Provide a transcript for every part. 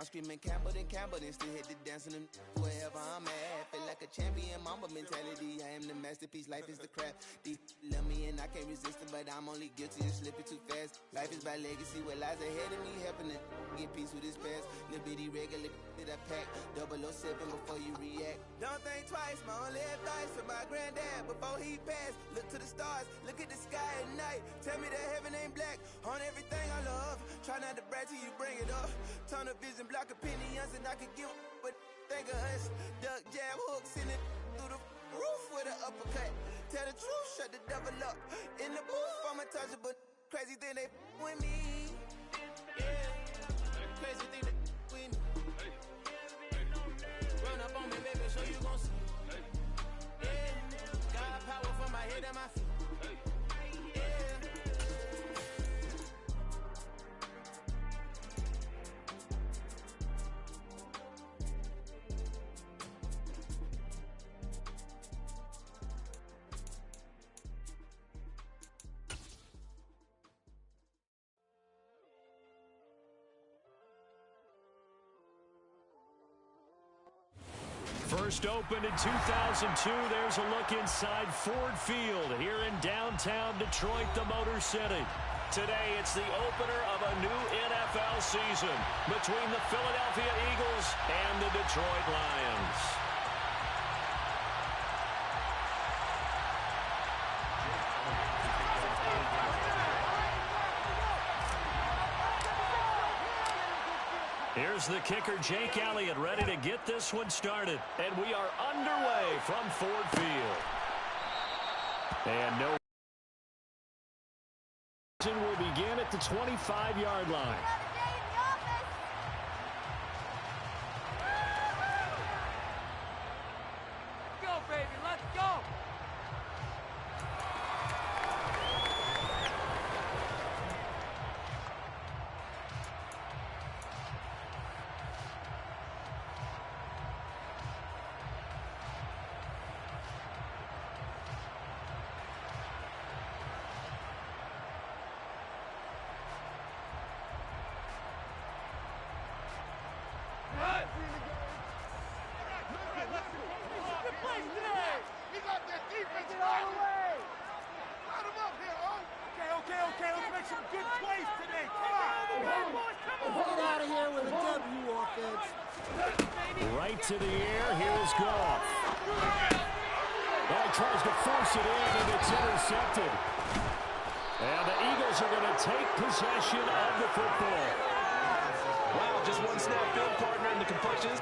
I'm screaming Campbell, then still hit the dancing and wherever I'm at. Feel like a champion, mamba mentality. I am the masterpiece, life is the crap. Deep love me and I can't resist it, but I'm only guilty of slipping too fast. Life is by legacy, what lies ahead of me, helping it get peace with this past. Little bitty regular that I pack, 007 before you react. Don't think twice, my only advice to my granddad before he passed. Look to the stars, look at the sky at night. Tell me that heaven ain't black on everything I love. Try not to brag till you bring it up. Tunnel vision, block opinions, and I could give but think of us. Duck jab hooks in it through the roof with an uppercut. Tell the truth, shut the devil up. In the booth, I'm untouchable. Crazy thing they with me. Yeah, crazy thing they with me. Run up on me, baby, so you gon' see. Yeah, got power from my head and my feet. First opened in 2002, there's a look inside Ford Field here in downtown Detroit, the Motor City. Today, it's the opener of a new NFL season between the Philadelphia Eagles and the Detroit Lions. Here's the kicker, Jake Elliott, ready to get this one started. And we are underway from Ford Field. And no will begin at the 25-yard line. Go, baby, let's go! Right to the air, here's Goff. Well, he tries to force it in, and it's intercepted. And the Eagles are going to take possession of the football. Wow, just one snap field partner, and the completion is...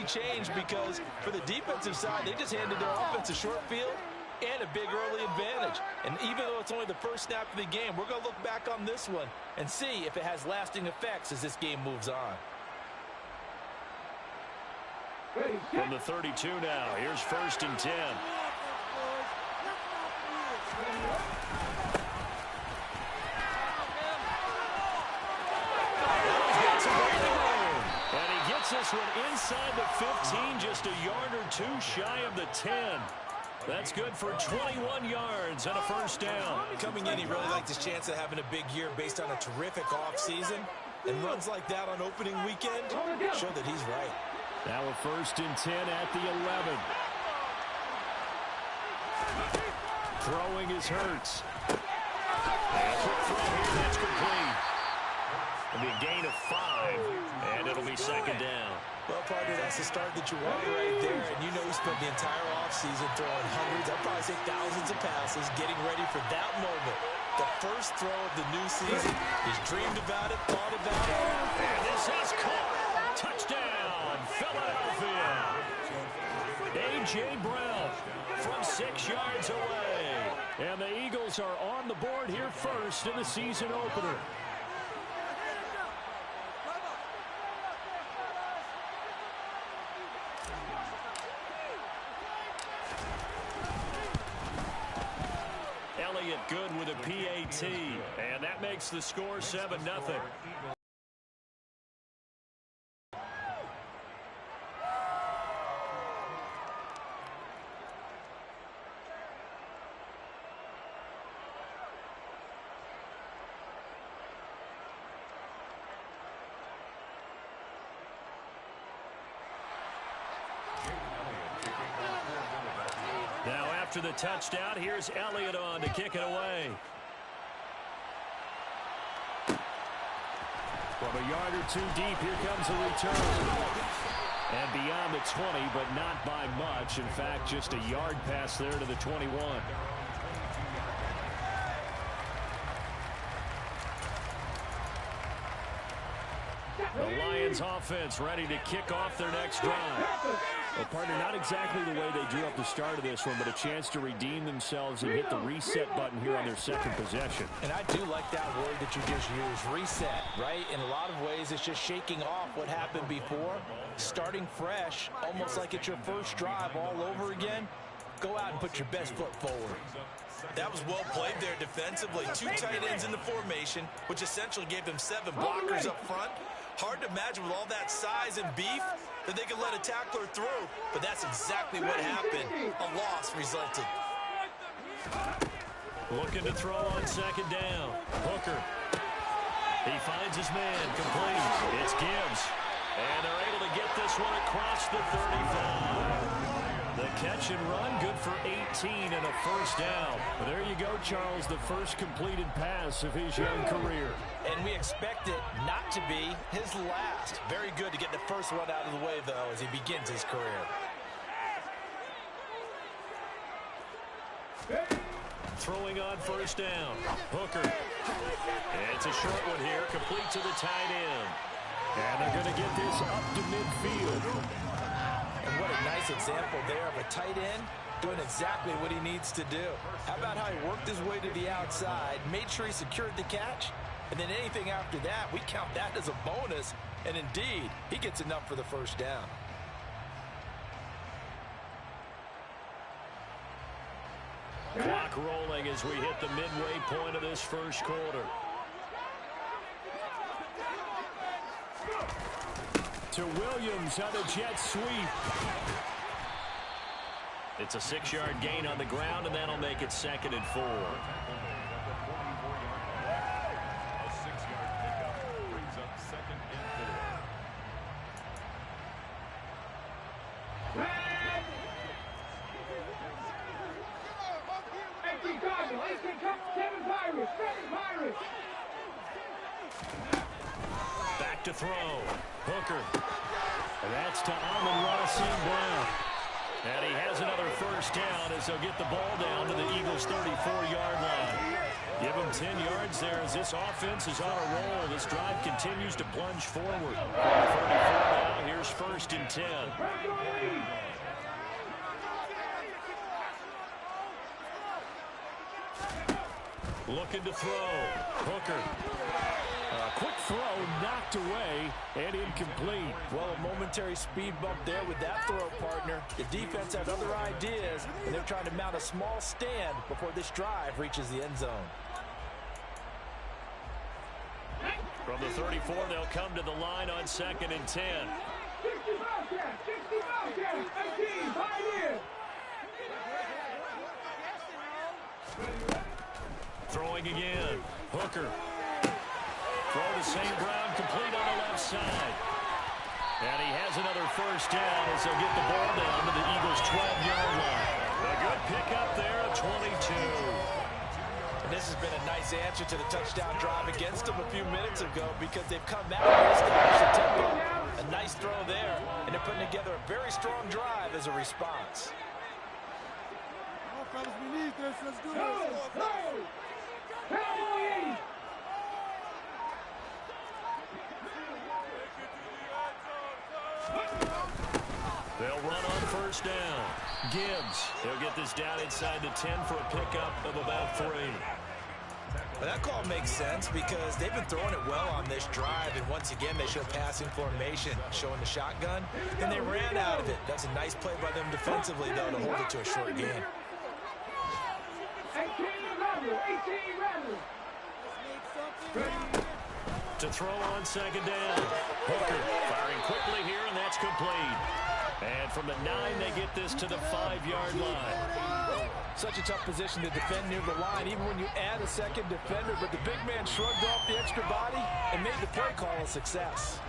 changed because for the defensive side, they just handed their offense a short field and a big early advantage. And even though it's only the first snap of the game, we're going to look back on this one and see if it has lasting effects as this game moves on. From the 32 now, here's 1st and 10. He's got some breathing room. Gets this one inside the 15, just a yard or two shy of the 10. That's good for 21 yards and a first down. Coming in, he really liked his chance of having a big year based on a terrific offseason. And runs like that on opening weekend show that he's right. Now a 1st and 10 at the 11. Throwing is Hurts. And a quick throw here, that's complete. It'll be a gain of 5, and it'll be 2nd down. Well, partner, that's the start that you want right there. And you know he spent the entire offseason throwing hundreds, I'd probably say thousands of passes, getting ready for that moment. The first throw of the new season. He's dreamed about it, thought about it. And this is caught. Touchdown, Philadelphia. A.J. Brown from 6 yards away. And the Eagles are on the board here first in the season opener. Elliott good with a PAT, and that makes the score 7-0. Now after the touchdown, here's Elliott on to kick it away. From a yard or two deep, here comes a return. And beyond the 20, but not by much. In fact, just a yard pass there to the 21. The Lions offense ready to kick off their next drive. Well, partner, not exactly the way they drew up the start of this one, but a chance to redeem themselves and hit the reset button here on their second possession. And I do like that word that you just used, reset, right? In a lot of ways, it's just shaking off what happened before, starting fresh, almost like it's your first drive all over again. Go out and put your best foot forward. That was well played there defensively. 2 tight ends in the formation, which essentially gave them 7 blockers up front. Hard to imagine with all that size and beef that they could let a tackler through, but that's exactly what happened. A loss resulted. Looking to throw on 2nd down. Hooker. He finds his man, complete. It's Gibbs. And they're able to get this one across the 35. The catch and run, good for 18 and a first down. Well, there you go, Charles, the first completed pass of his young career. And we expect it not to be his last. Very good to get the first one out of the way, though, as he begins his career. Throwing on 1st down. Hooker. And it's a short one here, complete to the tight end. And they're going to get this up to midfield. And what a nice example there of a tight end doing exactly what he needs to do. How about how he worked his way to the outside, made sure he secured the catch, and then anything after that, we count that as a bonus. And indeed, he gets enough for the first down. Clock rolling as we hit the midway point of this first quarter. To Williams on a jet sweep. It's a 6-yard gain on the ground, and that'll make it 2nd and 4. A 6-yard pickup brings up 2nd and 4. Back to throw. Hooker. And that's to Amon-Ra St. Brown. And he has another first down as they'll get the ball down to the Eagles' 34-yard line. Give them 10 yards there as this offense is on a roll. This drive continues to plunge forward. 34 now. Here's 1st and 10. Looking to throw. Hooker. A quick throw knocked away and incomplete. Well, a momentary speed bump there with that throw, partner. The defense has other ideas, and they're trying to mount a small stand before this drive reaches the end zone. From the 34, they'll come to the line on 2nd and 10. Throwing again. Hooker. Throw to St. Brown, complete on the left side. And he has another first down as they'll get the ball down to the Eagles' 12-yard line. A good pickup there at 22. And this has been a nice answer to the touchdown drive against them a few minutes ago because they've come back and established a tempo. A nice throw there, and they're putting together a very strong drive as a response. Come on, fellas, we need this. Let's do this. They'll run on first down. Gibbs, he'll get this down inside the 10 for a pickup of about 3. Well, that call makes sense because they've been throwing it well on this drive, and once again they show passing formation, showing the shotgun, and they ran out of it. That's a nice play by them defensively, though, to hold it to a short gain. 18 To throw on second down. Hooker firing quickly here, and that's complete. And from the 9, they get this to the 5-yard line. Such a tough position to defend near the line, even when you add a second defender. But the big man shrugged off the extra body and made the play call a success.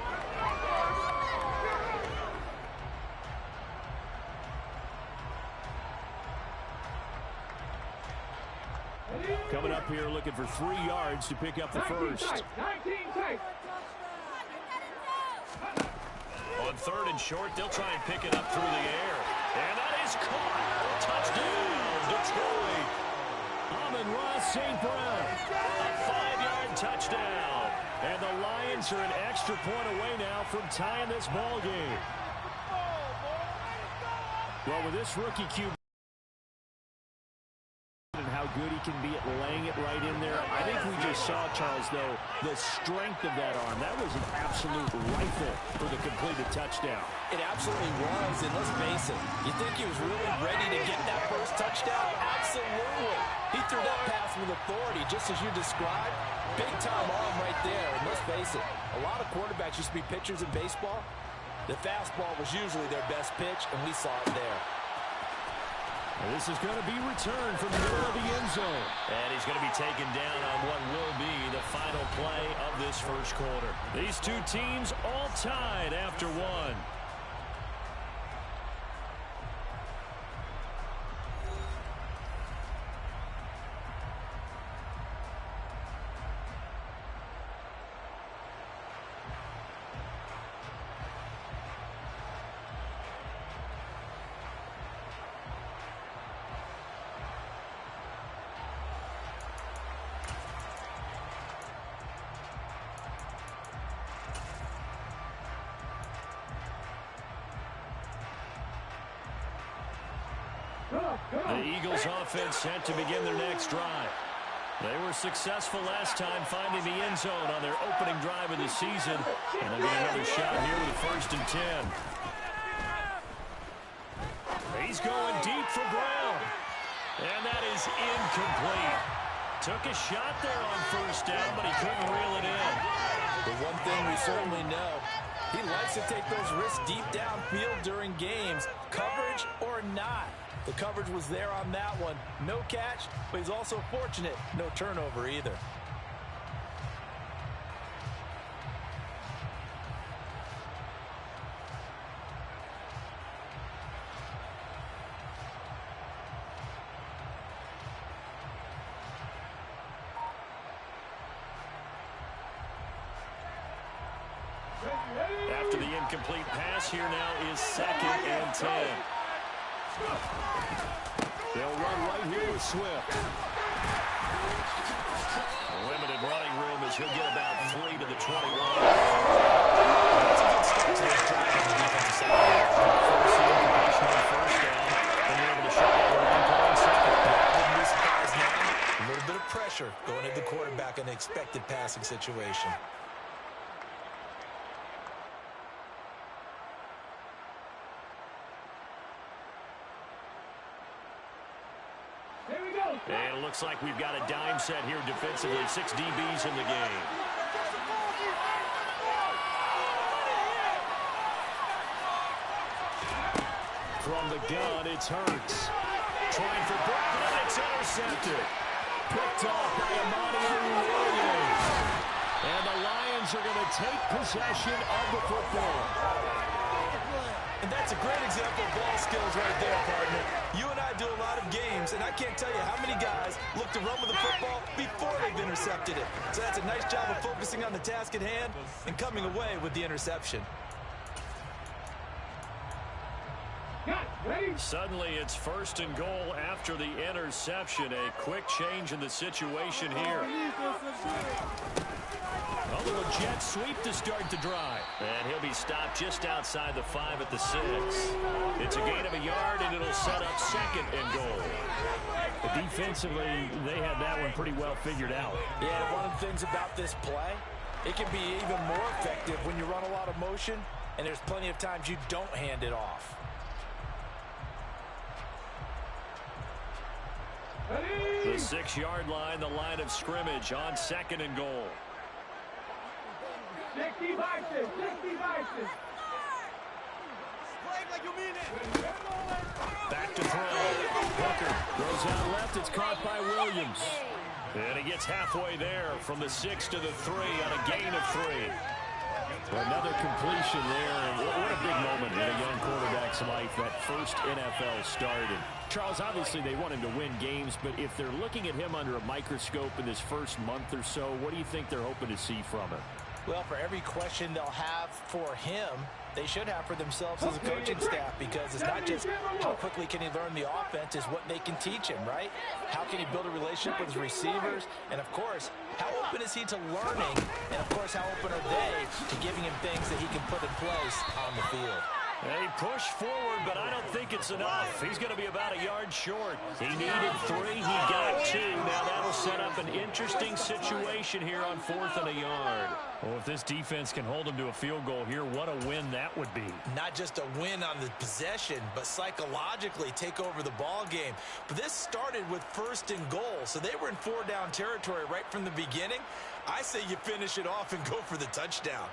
Coming up here looking for 3 yards to pick up the first. On 3rd and short, they'll try and pick it up through the air. And that is caught. Touchdown, Detroit. Amon-Ra St. Brown. A 5-yard touchdown. And the Lions are an extra point away now from tying this ball game. Well, with this rookie QB and how good he can be at laying it right in there, I think we just saw, Charles, though, the strength of that arm. That was an absolute rifle for the completed touchdown. It absolutely was, and let's face it, you think he was really ready to get that first touchdown? Absolutely. He threw that pass with authority, just as you described. Big-time arm right there, and let's face it, a lot of quarterbacks used to be pitchers in baseball. The fastball was usually their best pitch, and we saw it there. And this is going to be returned from the middle of the end zone. And he's going to be taken down on what will be the final play of this first quarter. These two teams all tied after 1. The Eagles offense set to begin their next drive. They were successful last time finding the end zone on their opening drive of the season. And they'll get another shot here with a 1st and 10. He's going deep for Brown. And that is incomplete. Took a shot there on 1st down, but he couldn't reel it in. The one thing we certainly know, he likes to take those risks deep downfield during games, coverage or not. The coverage was there on that one. No catch, but he's also fortunate. No turnover either. After the incomplete pass, here now is 2nd and 10. They'll run right here with Swift. Limited running room as he'll get about 3 to the 21. That's a good start to this drive on the defensive side. First incompletion on 1st down, and they're able to shut down the run call on 2nd. Wouldn't be surprised now. A little bit of pressure going at the quarterback in an expected passing situation. And it looks like we've got a dime set here defensively. 6 DBs in the game. From the gun, it's Hurts. Trying for Brooklyn, it's intercepted. Picked off by Amani Williams. And the Lions are going to take possession of the football. And that's a great example of ball skills right there, partner. You and I do a lot of games, and I can't tell you how many guys look to run with the football before they've intercepted it. So that's a nice job of focusing on the task at hand and coming away with the interception. Suddenly, it's 1st and goal after the interception. A quick change in the situation here. A little jet sweep to start the drive. And he'll be stopped just outside the 5 at the 6. It's a gain of a yard, and it'll set up 2nd and goal. But defensively, they had that one pretty well figured out. Yeah, one of the things about this play, it can be even more effective when you run a lot of motion, and there's plenty of times you don't hand it off. The 6-yard line, the line of scrimmage on 2nd and goal. 60 vices, 60 vices. Back to throw. Hooker goes out left. It's caught by Williams. And he gets halfway there from the 6 to the 3 on a gain of 3. Another completion there. What a big moment in a young quarterback's life, that first NFL start. And Charles, obviously they want him to win games, but if they're looking at him under a microscope in this first month or so, what do you think they're hoping to see from him? Well, for every question they'll have for him, they should have for themselves as a coaching staff, because it's not just how quickly can he learn the offense, it's what they can teach him, right? How can he build a relationship with his receivers? And, of course, how open is he to learning? And, of course, how open are they to giving him things that he can put in place on the field? They push forward, but I don't think it's enough. He's going to be about a yard short. He needed 3. He got 2. Now that'll set up an interesting situation here on 4th and a yard. Well, if this defense can hold him to a field goal here, what a win that would be. Not just a win on the possession, but psychologically take over the ball game. But this started with 1st and goal, so they were in 4-down territory right from the beginning. I say you finish it off and go for the touchdown.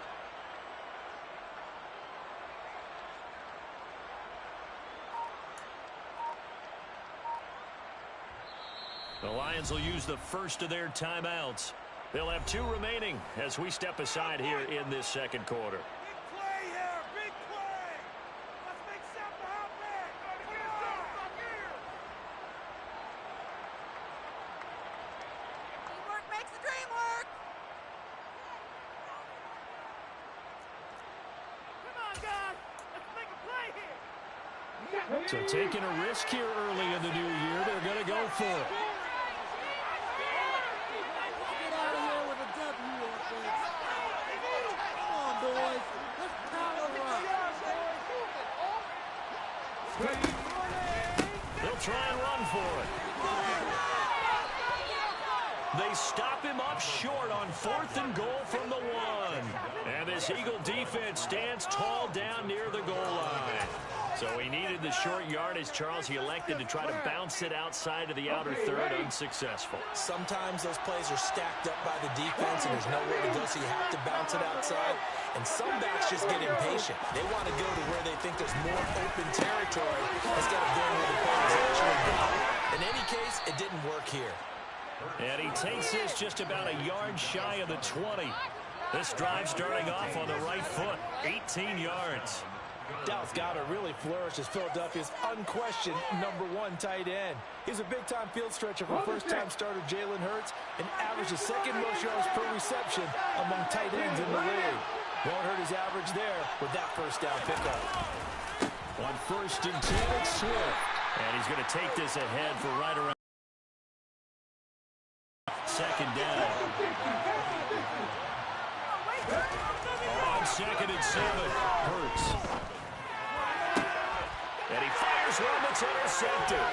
The Lions will use the first of their timeouts. They'll have 2 remaining as we step aside here in this 2nd quarter. Big play here, big play. Let's make something happen. Teamwork makes the dream work. Come on, guys. Let's make a play here. So taking a risk here early in the new year, they're going to go for it. They'll try and run for it. They stop him up short on 4th and goal from the 1. And this Eagle defense stands tall down near the goal line. So he needed the short yardage, Charles. He elected to try to bounce it outside of the outer third, unsuccessful. Sometimes those plays are stacked up by the defense, and there's nowhere to go, so you have to bounce it outside. And some backs just get impatient. They want to go to where they think there's more open territory instead of going where the play is actually going. In any case, it didn't work here. And he takes this just about a yard shy of the 20. This drive starting off on the right foot, 18 yards. Dallas Goedert really flourished as Philadelphia's unquestioned #1 tight end. He's a big-time field stretcher for first-time starter Jalen Hurts and averaged the 2nd most yards per reception among tight ends in the league. Won't hurt his average there with that first-down pickup. On 1st and 10, it's Swift. And he's going to take this ahead for right around 2nd down. On 2nd and 7, Hurts. And he fires one that's intercepted. Able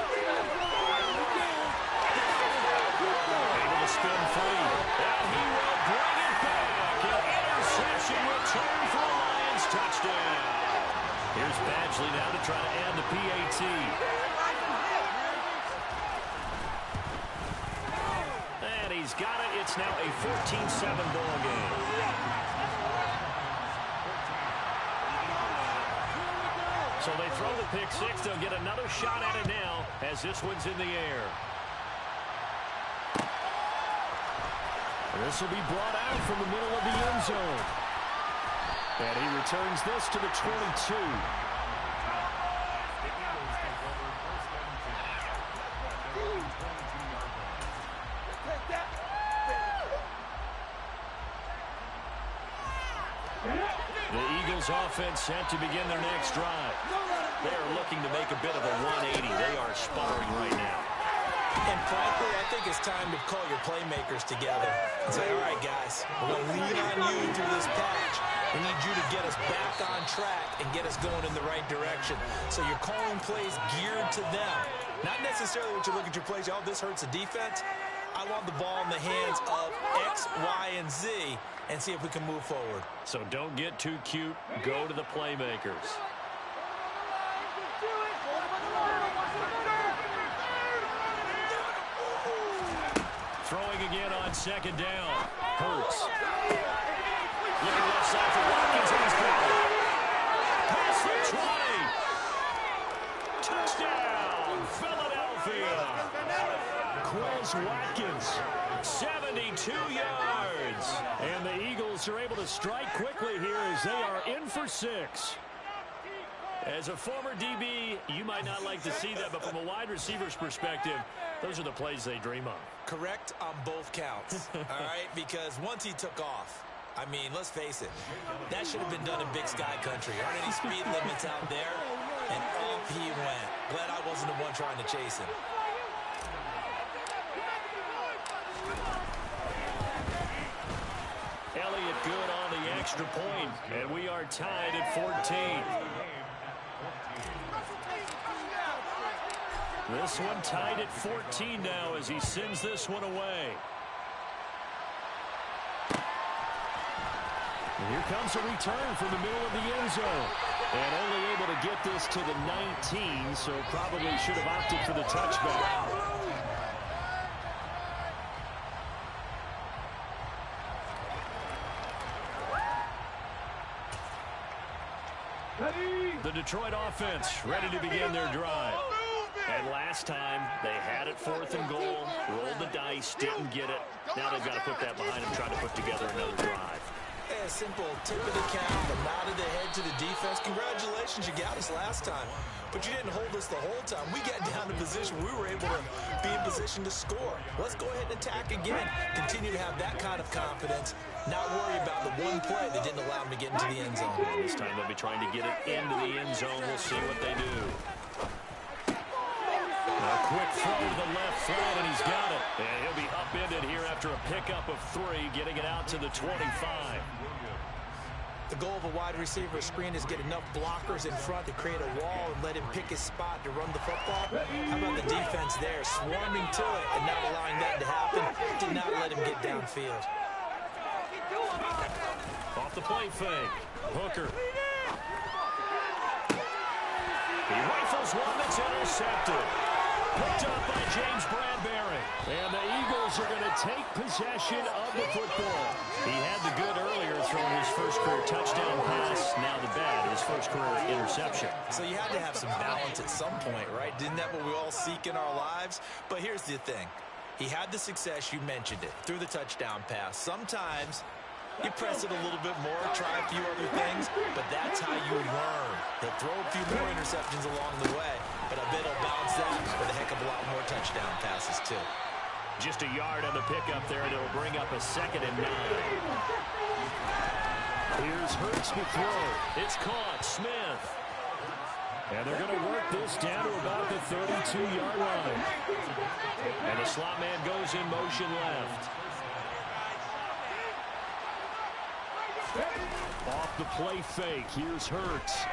to spin free. And he will bring it back. An interception return for a Lions touchdown. Here's Badgley now to try to add the PAT. And he's got it. It's now a 14-7 ball game. So they throw the pick six. They'll get another shot at it now as this one's in the air. This will be brought out from the middle of the end zone. And he returns this to the 22. The Eagles offense set to begin their next drive. They are looking to make a bit of a 180. They are sputtering right now. And frankly, I think it's time to call your playmakers together and say, all right, guys, we're going to lean on you through this patch. We need you to get us back on track and get us going in the right direction. So you're calling plays geared to them. Not necessarily what you look at your plays, oh, this hurts the defense. I want the ball in the hands of X, Y, and Z and see if we can move forward. So don't get too cute. Go to the playmakers. Throwing again on second down. Hurts. Looking left side for Watkins, and he's got it. Pass for 20. Touchdown, Philadelphia. Quez Watkins, 72 yards. And the Eagles are able to strike quickly here as they are in for 6. As a former DB, you might not like to see that, but from a wide receiver's perspective, those are the plays they dream of. Correct on both counts, all right? Because once he took off, I mean, let's face it, that should have been done in Big Sky Country. Aren't any speed limits out there? And off he went. Glad I wasn't the one trying to chase him. Elliott good on the extra point, and we are tied at 14. This one tied at 14 now as he sends this one away. And here comes a return from the middle of the end zone. And only able to get this to the 19, so probably should have opted for the touchback. The Detroit offense ready to begin their drive. And last time, they had it 4th and goal, rolled the dice, didn't get it. Now they've got to put that behind them, try to put together another drive. A simple tip of the cap, a nod of the head to the defense. Congratulations, you got us last time. But you didn't hold us the whole time. We got down to position. We were able to be in position to score. Let's go ahead and attack again. Continue to have that kind of confidence. Not worry about the one play that didn't allow them to get into the end zone. Well, this time they'll be trying to get it into the end zone. We'll see what they do. A quick throw to the left flat, and he's got it. And he'll be upended here after a pickup of 3, getting it out to the 25. The goal of a wide receiver screen is get enough blockers in front to create a wall and let him pick his spot to run the football. How about the defense there, swarming to it and not allowing that to happen? Did not let him get downfield. Off the play fake. Hooker. He rifles one that's intercepted. Picked up by James Bradbury. And the Eagles are going to take possession of the football. He had the good earlier, throwing his first career touchdown pass. Now the bad, his first career interception. So you had to have some balance at some point, right? Didn't that what we all seek in our lives? But here's the thing. He had the success, you mentioned it, through the touchdown pass. Sometimes you press it a little bit more, try a few other things, but that's how you learn. He'll throw a few more interceptions along the way, but I bet he'll bounce that with a heck of a lot more touchdown passes, too. Just a yard on the pickup there, and it'll bring up a 2nd and 9. Here's Hurts to throw. It's caught. Smith. And they're going to work this down to about the 32-yard line. And the slot man goes in motion left. Off the play fake. Here's Hurts.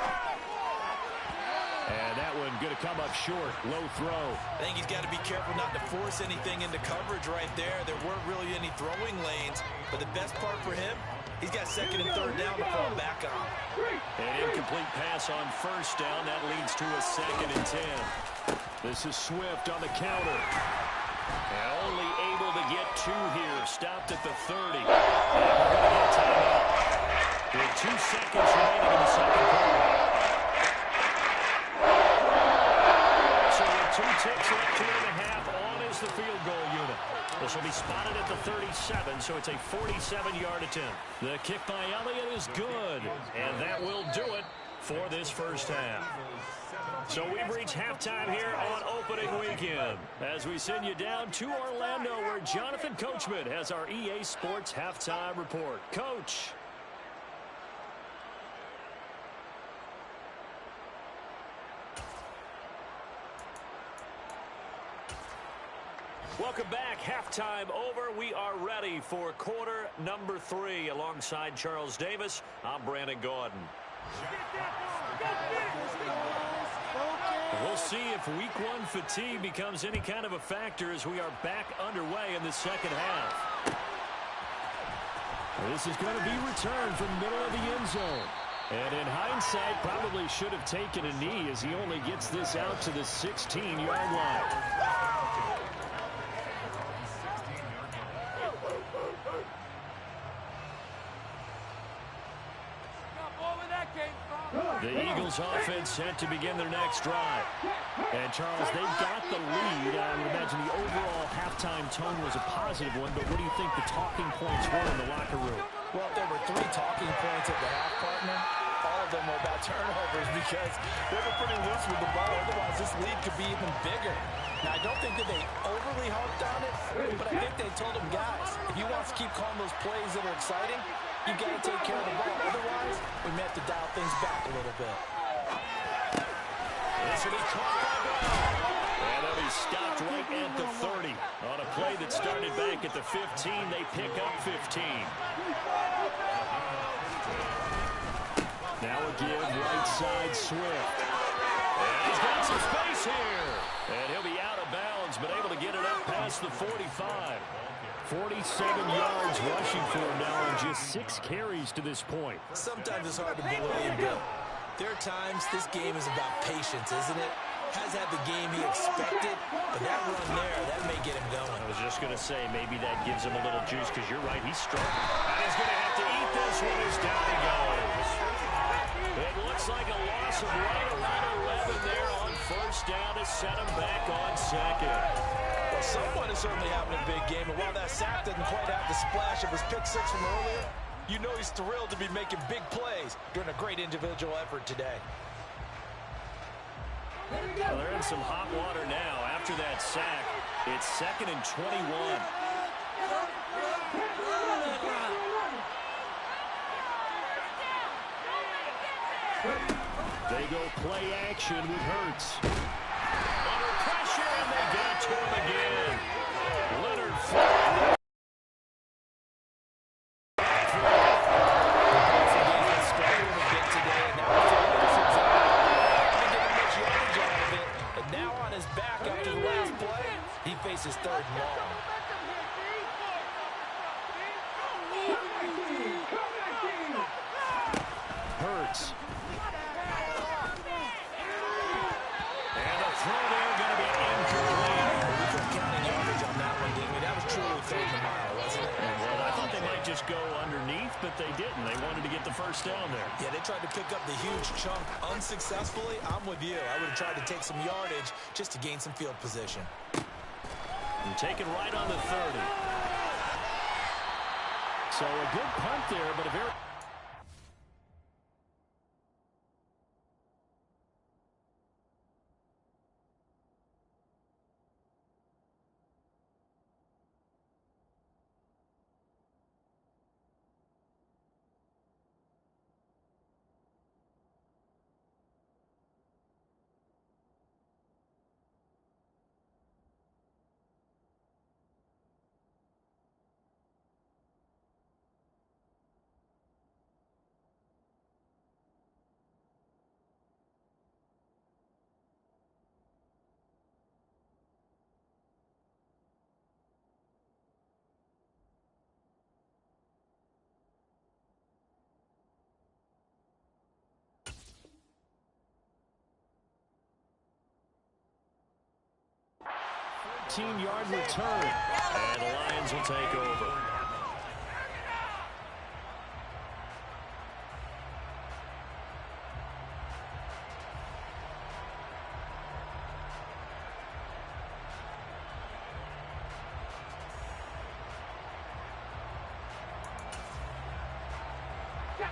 And that one going to come up short. Low throw. I think he's got to be careful not to force anything into coverage right there. There weren't really any throwing lanes. But the best part for him, he's got 2nd and 3rd down to fall back on. An incomplete pass on 1st down. That leads to a 2nd and 10. This is Swift on the counter. And only able to get 2 here. Stopped at the 30. And we're going to get a timeout. With 2 seconds remaining in the 2nd quarter. He'll be spotted at the 37, so it's a 47-yard attempt. The kick by Elliott is good, and that will do it for this first half. So we've reached halftime here on opening weekend as we send you down to Orlando where Jonathan Coachman has our EA Sports halftime report. Coach. Welcome back. Halftime over. We are ready for quarter number 3 alongside Charles Davis. I'm Brandon Gaudin. We'll see if week 1 fatigue becomes any kind of a factor as we are back underway in the second half. This is going to be returned from the middle of the end zone. And in hindsight, probably should have taken a knee as he only gets this out to the 16-yard line. The Eagles offense set to begin their next drive. And, Charles, they've got the lead. I would imagine the overall halftime tone was a positive one, but what do you think the talking points were in the locker room? Well, there were 3 talking points at the half, partner. All of them were about turnovers because they were pretty loose with the ball. Otherwise, this lead could be even bigger. Now, I don't think that they overly harped on it, but I think they told them, guys, if you want to keep calling those plays that are exciting, you've got to take care of the ball. Otherwise, we may have to dial things back a little bit. This will be caught by Brown. And he'll be stopped right at the 30. On a play that started back at the 15, they pick up 15. Now a give right side Swift. And he's got some space here. And he'll be out of bounds, but able to get it up past the 45. 47 yards rushing for him now on just 6 carries to this point. Sometimes it's hard to believe, Bill. There are times this game is about patience, isn't it? Has had the game he expected, but that run there, that may get him going. I was just going to say, maybe that gives him a little juice, because you're right, he's strong. And he's going to have to eat this one as down he goes. It looks like a loss of right around 11 there on first down to set him back on second. Well, someone is certainly having a big game, and while that sack didn't quite have the splash of his pick 6 from earlier, you know he's thrilled to be making big plays during a great individual effort today. Well, they're in some hot water now. After that sack, it's 2nd and 21. They go play action with Hurts. Under pressure, and they get to him again. Leonard Floyd. Faces 3rd and long. Hurts. And a throw there going to be incomplete. We kept counting yardage on that one, didn't we? That was truly 3rd and a mile, wasn't it? Well, I thought they might just go underneath, but they didn't. They wanted to get the first down there. Yeah, they tried to pick up the huge chunk unsuccessfully. I'm with you. I would have tried to take some yardage just to gain some field position. And taken right on the 30. So a good punt there, but a very... Yard return, and the Lions will take over.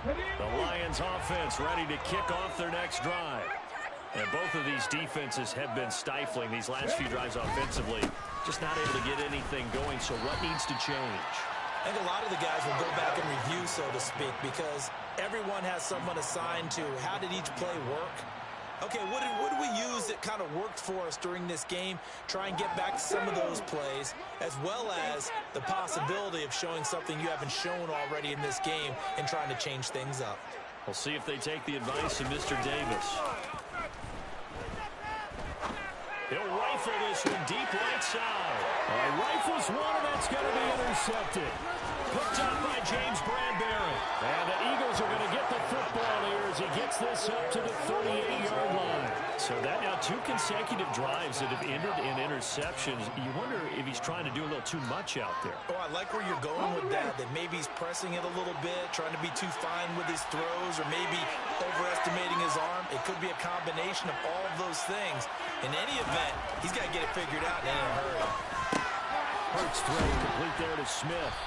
The Lions offense ready to kick off their next drive. And both of these defenses have been stifling these last few drives offensively. Just not able to get anything going, so what needs to change? I think a lot of the guys will go back and review, so to speak, because everyone has someone assigned to how did each play work. Okay, what did we use that kind of worked for us during this game? Try and get back to some of those plays, as well as the possibility of showing something you haven't shown already in this game and trying to change things up. We'll see if they take the advice of Mr. Davis. He'll rifle this one deep right side. Rifles one, and that's going to be intercepted. Picked up by James Bradbury. And the Eagles are going to get the football here as he gets this up to the 38-yard line. So that now 2 consecutive drives that have ended in interceptions. You wonder if he's trying to do a little too much out there. Oh, I like where you're going with that maybe he's pressing it a little bit, trying to be too fine with his throws, or maybe overestimating his arm. It could be a combination of all of those things. In any event, he's got to get it figured out in a hurry. Hurts throw complete there to Smith.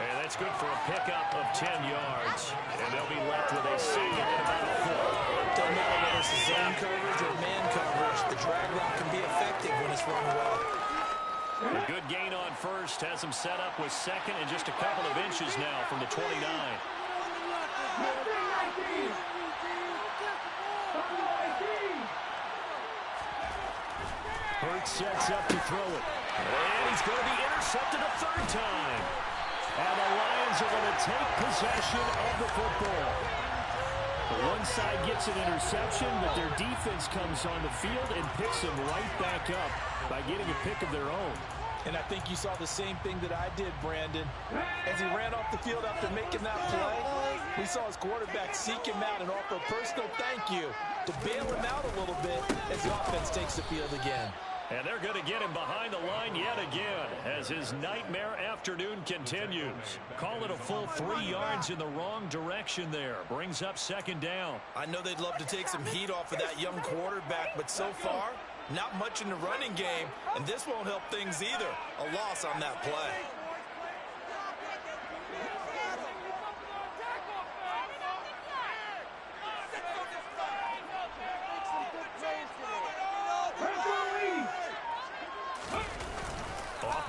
And that's good for a pickup of 10 yards. And they'll be left with a second and about a foot. Doesn't matter whether it's zone coverage or man coverage. The drag route can be effective when it's run well. A good gain on first has him set up with second and just a couple of inches now from the 29. Hurts sets up to throw it. And he's going to be intercepted a third time. And the Lions are going to take possession of the football. The one side gets an interception, but their defense comes on the field and picks them right back up by getting a pick of their own. And I think you saw the same thing that I did, Brandon. As he ran off the field after making that play, we saw his quarterback seek him out and offer a personal thank you to bail him out a little bit as the offense takes the field again. And they're going to get him behind the line yet again as his nightmare afternoon continues. Call it a full 3 yards in the wrong direction there. Brings up second down. I know they'd love to take some heat off of that young quarterback, but so far, not much in the running game, and this won't help things either. A loss on that play.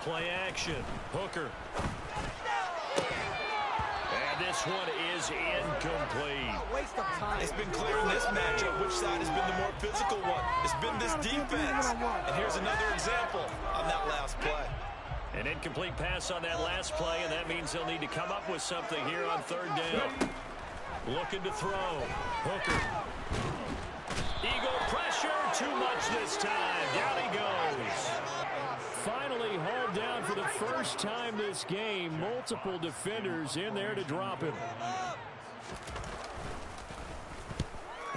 Play action. Hooker. And this one is incomplete. Waste of time. It's been clear in this matchup which side has been the more physical one. It's been this defense. And here's another example on that last play. An incomplete pass on that last play, and that means they'll need to come up with something here on third down. Looking to throw. Hooker. Eagle pressure. Too much this time. Down he goes. Finally hauled down for the first time this game. Multiple defenders in there to drop him.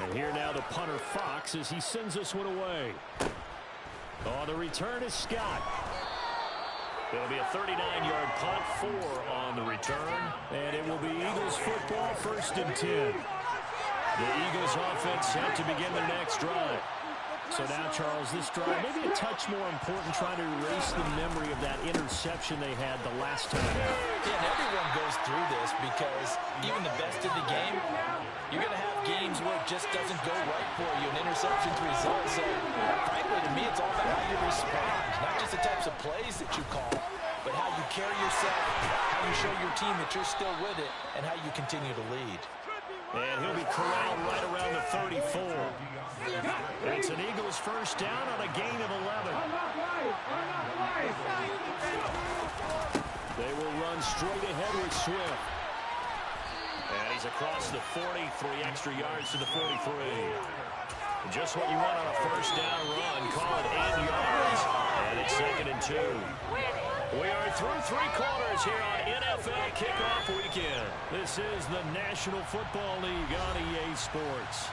And here now the punter Fox as he sends this one away. On the return is Scott. It'll be a 39-yard punt, 4 on the return. And it will be Eagles football, 1st and 10. The Eagles offense set to begin their next drive. So now, Charles, this drive maybe a touch more important, trying to erase the memory of that interception they had the last time out. Yeah, and everyone goes through this because even the best in the game, you're going to have games where it just doesn't go right for you, and interceptions result. So, frankly, to me, it's all about how you respond, not just the types of plays that you call, but how you carry yourself, how you show your team that you're still with it, and how you continue to lead. And he'll be corralled right around the 34. And it's an Eagles first down on a gain of 11. They will run straight ahead with Swift. And he's across the 40, 3 extra yards to the 43. Just what you want on a first down run. Call it 8 yards. And it's 2nd and 2. We are through 3 quarters here on NFL Kickoff Weekend. This is the National Football League on EA Sports.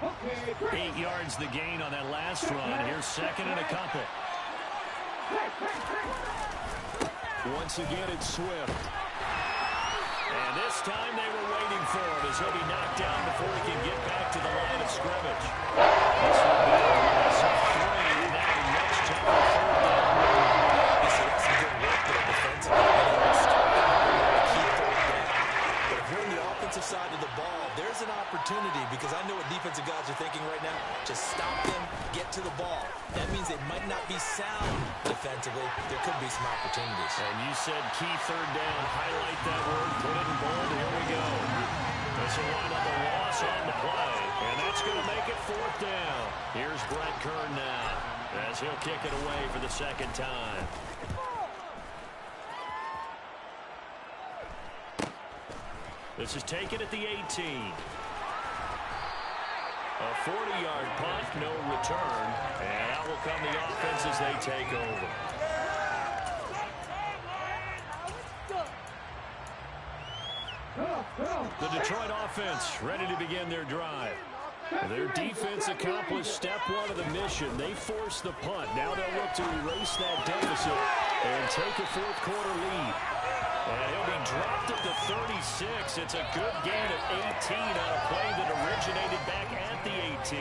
Okay. 8 yards the gain on that last run. Here's 2nd and a couple. Once again, it's Swift. And this time they were waiting for him as he'll be knocked down before he can get back to the line of scrimmage. This will be a loss of 3. Now much tougher third down. That's was an opportunity because I know what defensive guys are thinking right now. Just stop them, get to the ball. That means they might not be sound defensively. There could be some opportunities. And you said key third down. Highlight that word. Put it in bold. Here we go. This will wind up a loss on the play. And that's going to make it fourth down. Here's Brett Kern now as he'll kick it away for the second time. This is taken at the 18. A 40-yard punt, no return. And out will come the offense as they take over. The Detroit offense ready to begin their drive. Their defense accomplished step one of the mission. They forced the punt. Now they'll look to erase that deficit and take a fourth quarter lead. And he'll be dropped at the 36. It's a good gain of 18 on a play that originated back at the 18.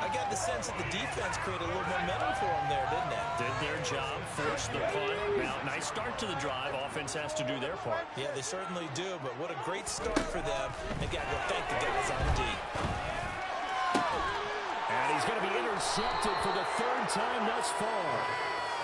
I got the sense that the defense created a little momentum for them there, didn't it? Did their job, forced the punt. Now, nice start to the drive. Offense has to do their part. Yeah, they certainly do, but what a great start for them. They got to go thank the guys on D. And he's going to be intercepted for the third time thus far.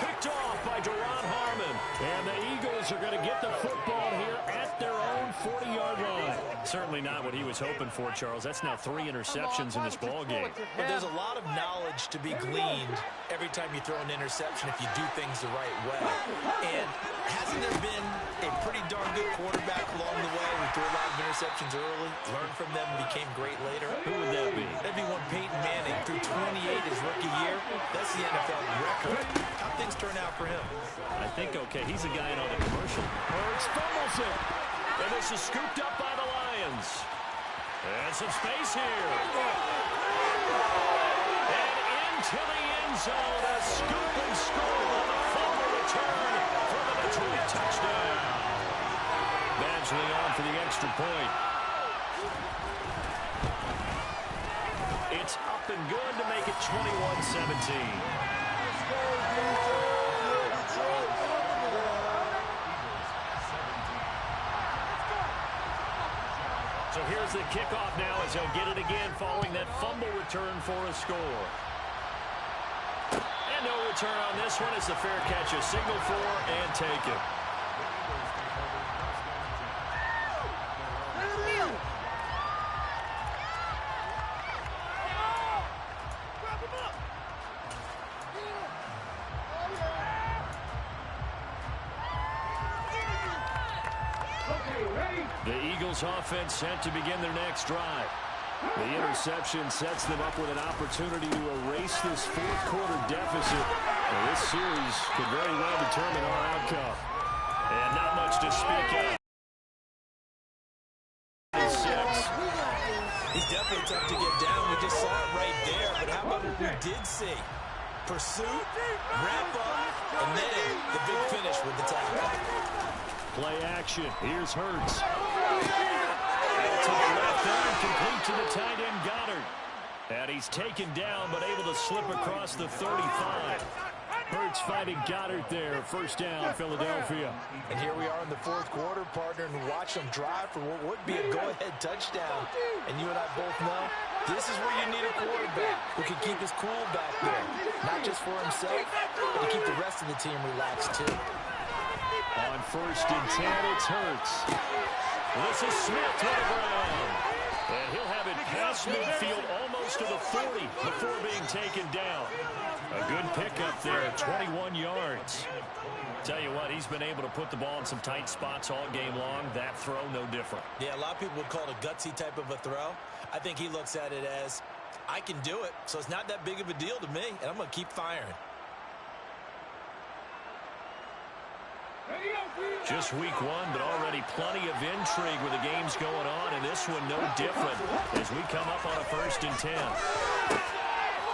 Picked off by Duron Harmon. And the Eagles are going to get the football here at their own 40-yard line. Certainly not what he was hoping for, Charles. That's now 3 interceptions in this ballgame. But there's a lot of knowledge to be gleaned every time you throw an interception if you do things the right way. And hasn't there been a pretty darn good quarterback along the way who threw a lot of interceptions early, learned from them, and became great later? Who would that be? That'd be one Peyton Manning. Threw 28 his rookie year. That's the NFL record. How things turn out for him? I think, okay, he's a guy in on the commercial. Hurts fumbles it. And this is scooped up by the Lions. And some space here. And into the end zone. A scoop and score on the fumble return for the Detroit touchdown. Badgley on for the extra point. It's up and good to make it 21-17. So here's the kickoff now as they'll get it again following that fumble return for a score. And no return on this one. It's a fair catch, a signal for and take it. The Eagles offense set to begin their next drive. The interception sets them up with an opportunity to erase this fourth quarter deficit. And this series could very well determine our outcome. And not much to speak of. He's definitely tough to get down. We just saw it right there. But how about what we did see? Pursuit, wrap up, and then the big finish with the tackle. Play action. Here's Hurts. To the left end, complete to the tight end, Goddard. And he's taken down, but able to slip across the 35. Hurts fighting Goddard there. First down, Philadelphia. And here we are in the fourth quarter, partner, and watch them drive for what would be a go-ahead touchdown. And you and I both know this is where you need a quarterback who can keep his cool back there. Not just for himself, but to keep the rest of the team relaxed, too. On first and 10, it's Hurts. This is Smith to the ground. And he'll have it past midfield almost to the 40 before being taken down. A good pickup there, 21 yards. Tell you what, he's been able to put the ball in some tight spots all game long. That throw, no different. Yeah, a lot of people would call it a gutsy type of a throw. I think he looks at it as, I can do it, so it's not that big of a deal to me, and I'm going to keep firing. Just week one, but already plenty of intrigue with the games going on, and this one no different as we come up on a first and 10.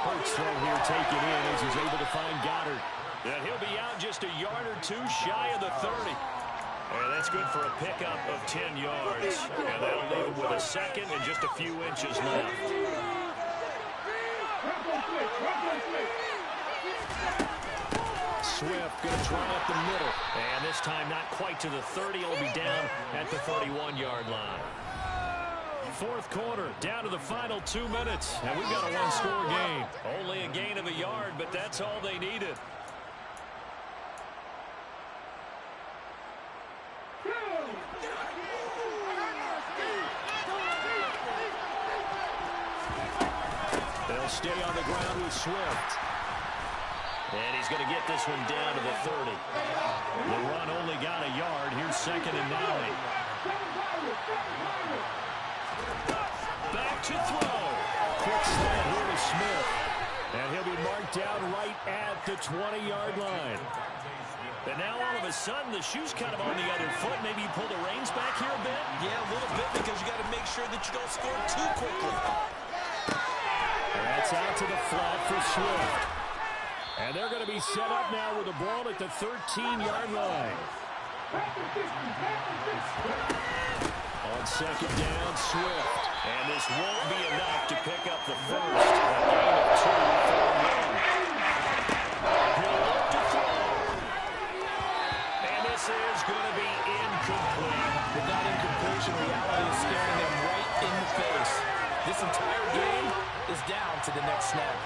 Hurts throw here taken in as he's able to find Goddard. And he'll be out just a yard or two shy of the 30. And that's good for a pickup of 10 yards. And that'll leave him with a second and just a few inches left. Swift going to try up the middle. And this time not quite to the 30. He'll be down at the 31-yard line. fourth quarter, down to the final 2 minutes, and we've got a one-score game. Only a gain of a yard, but that's all they needed. They'll stay on the ground with Swift. And he's going to get this one down to the 30. The run only got a yard. Here's 2nd and 9. Back to throw. Quick slant here to Smith. And he'll be marked down right at the 20-yard line. And now all of a sudden the shoe's kind of on the other foot. Maybe you pull the reins back here a bit? Yeah, a little bit, because you got to make sure that you don't score too quickly. And that's out to the flat for Swift. And they're going to be set up now with the ball at the 13-yard line. On 2nd down, Swift. And this won't be enough to pick up the first. A gain of 2 for him. He'll look to throw. And this is going to be incomplete. With that incompletion, reality is staring them right in the face. This entire game is down to the next snap.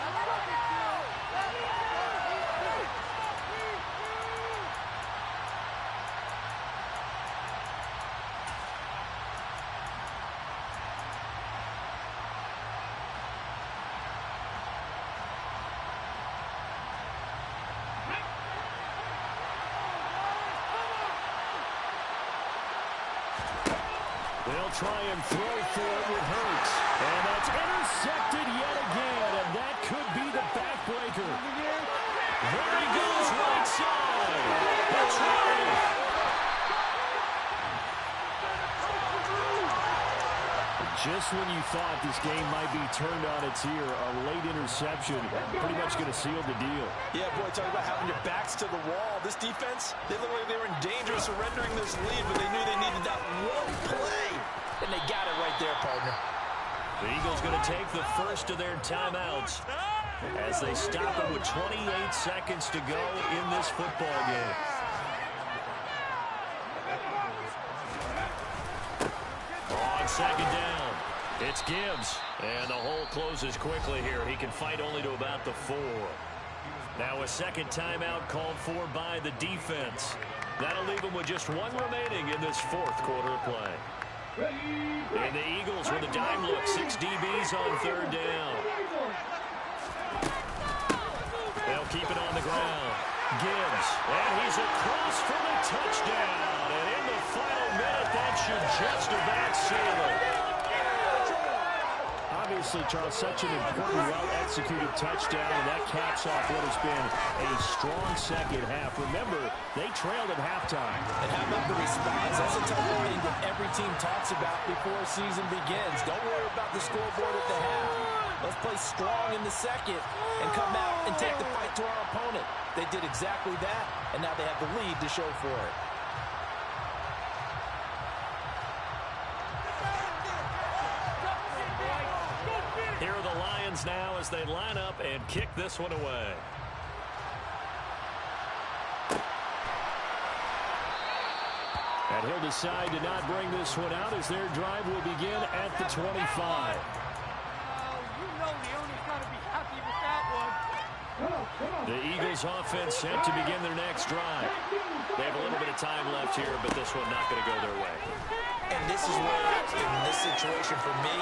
They'll try and throw for it with Hurts. And that's intercepted yet again. And that could be the backbreaker. There he goes right side. That's right. Just when you thought this game might be turned on its ear, a late interception pretty much going to seal the deal. Yeah, boy, talk about having your backs to the wall. This defense, they look like they were in danger of surrendering this lead, but they knew they needed that one play. And they got it right there, partner. The Eagles going to take the first of their timeouts as they stop it with 28 seconds to go in this football game. On 2nd down, it's Gibbs. And the hole closes quickly here. He can fight only to about the 4. Now a second timeout called for by the defense. That'll leave them with just 1 remaining in this fourth quarter of play. And the Eagles with a dime look. 6 DBs on 3rd down. They'll keep it on the ground. Gibbs, and he's across for the touchdown. And in the final minute, that should just about seal it. Obviously, Charles, such an important, well-executed touchdown, and that caps off what has been a strong second half. Remember, they trailed at halftime. And how about the response? That's a type of thing that every team talks about before a season begins. Don't worry about the scoreboard at the half. Let's play strong in the second and come out and take the fight to our opponent. They did exactly that, and now they have the lead to show for it. Here are the Lions now as they line up and kick this one away. And he'll decide to not bring this one out as their drive will begin at the 25. The Eagles offense set to begin their next drive. They have a little bit of time left here, but this one not going to go their way. And this is where, in this situation for me,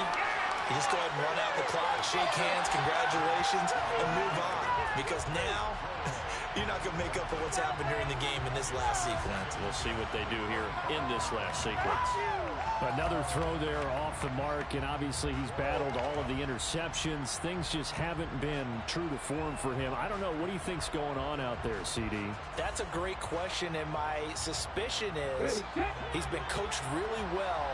you just go ahead and run out the clock, shake hands, congratulations, and move on. Because now, you're not going to make up for what's happened during the game in this last sequence. We'll see what they do here in this last sequence. Another throw there off the mark, and obviously he's battled all of the interceptions. Things just haven't been true to form for him. I don't know. What do you think's going on out there, CD? That's a great question, and my suspicion is he's been coached really well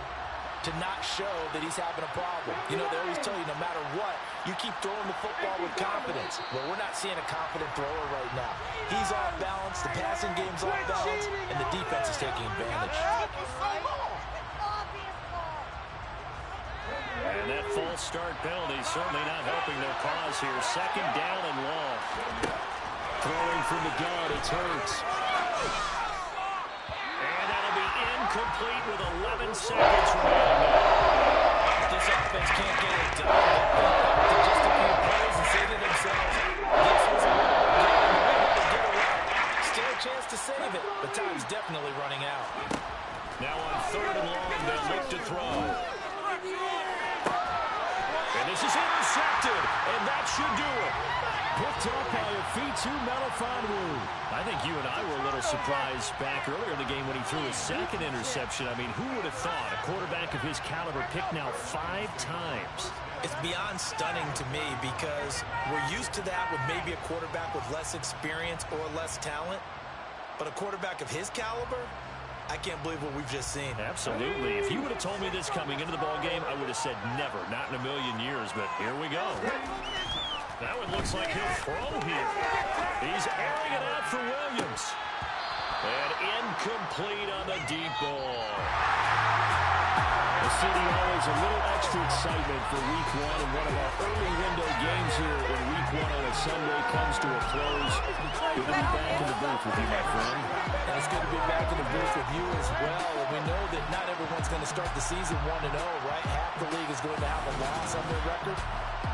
to not show that he's having a problem. You know, they always tell you no matter what, you keep throwing the football with confidence. Well, we're not seeing a confident thrower right now. He's off balance, the passing game's off balance, and the defense is taking advantage. And that false start penalty certainly not helping their cause here. 2nd down and long. Throwing from the gun, it's Hurts. And that'll be incomplete with 11 seconds remaining. This offense can't get it done. They're just a few plays and say to themselves, this was a winnable game. We better get it right. Still a chance to save it, but time's definitely running out. Now on 3rd and long, they'll look to throw. And this is intercepted, and that should do it. Picked up by Afitu Melifonwu. I think you and I were a little surprised back earlier in the game when he threw his 2nd interception. I mean, who would have thought a quarterback of his caliber picked now 5 times? It's beyond stunning to me because we're used to that with maybe a quarterback with less experience or less talent. But a quarterback of his caliber, I can't believe what we've just seen. Absolutely. If you would have told me this coming into the ballgame, I would have said never, not in a million years, but here we go. That one looks like he'll throw here. He's airing it out for Williams. And incomplete on the deep ball. The city always a little extra excitement for Week 1, and one of our early window games here in Week 1 on a Sunday comes to a close. Good to be back in the booth with you, my friend. And it's good to be back in the booth with you as well. And we know that not everyone's going to start the season 1-0, right? Half the league is going to have a loss on their record.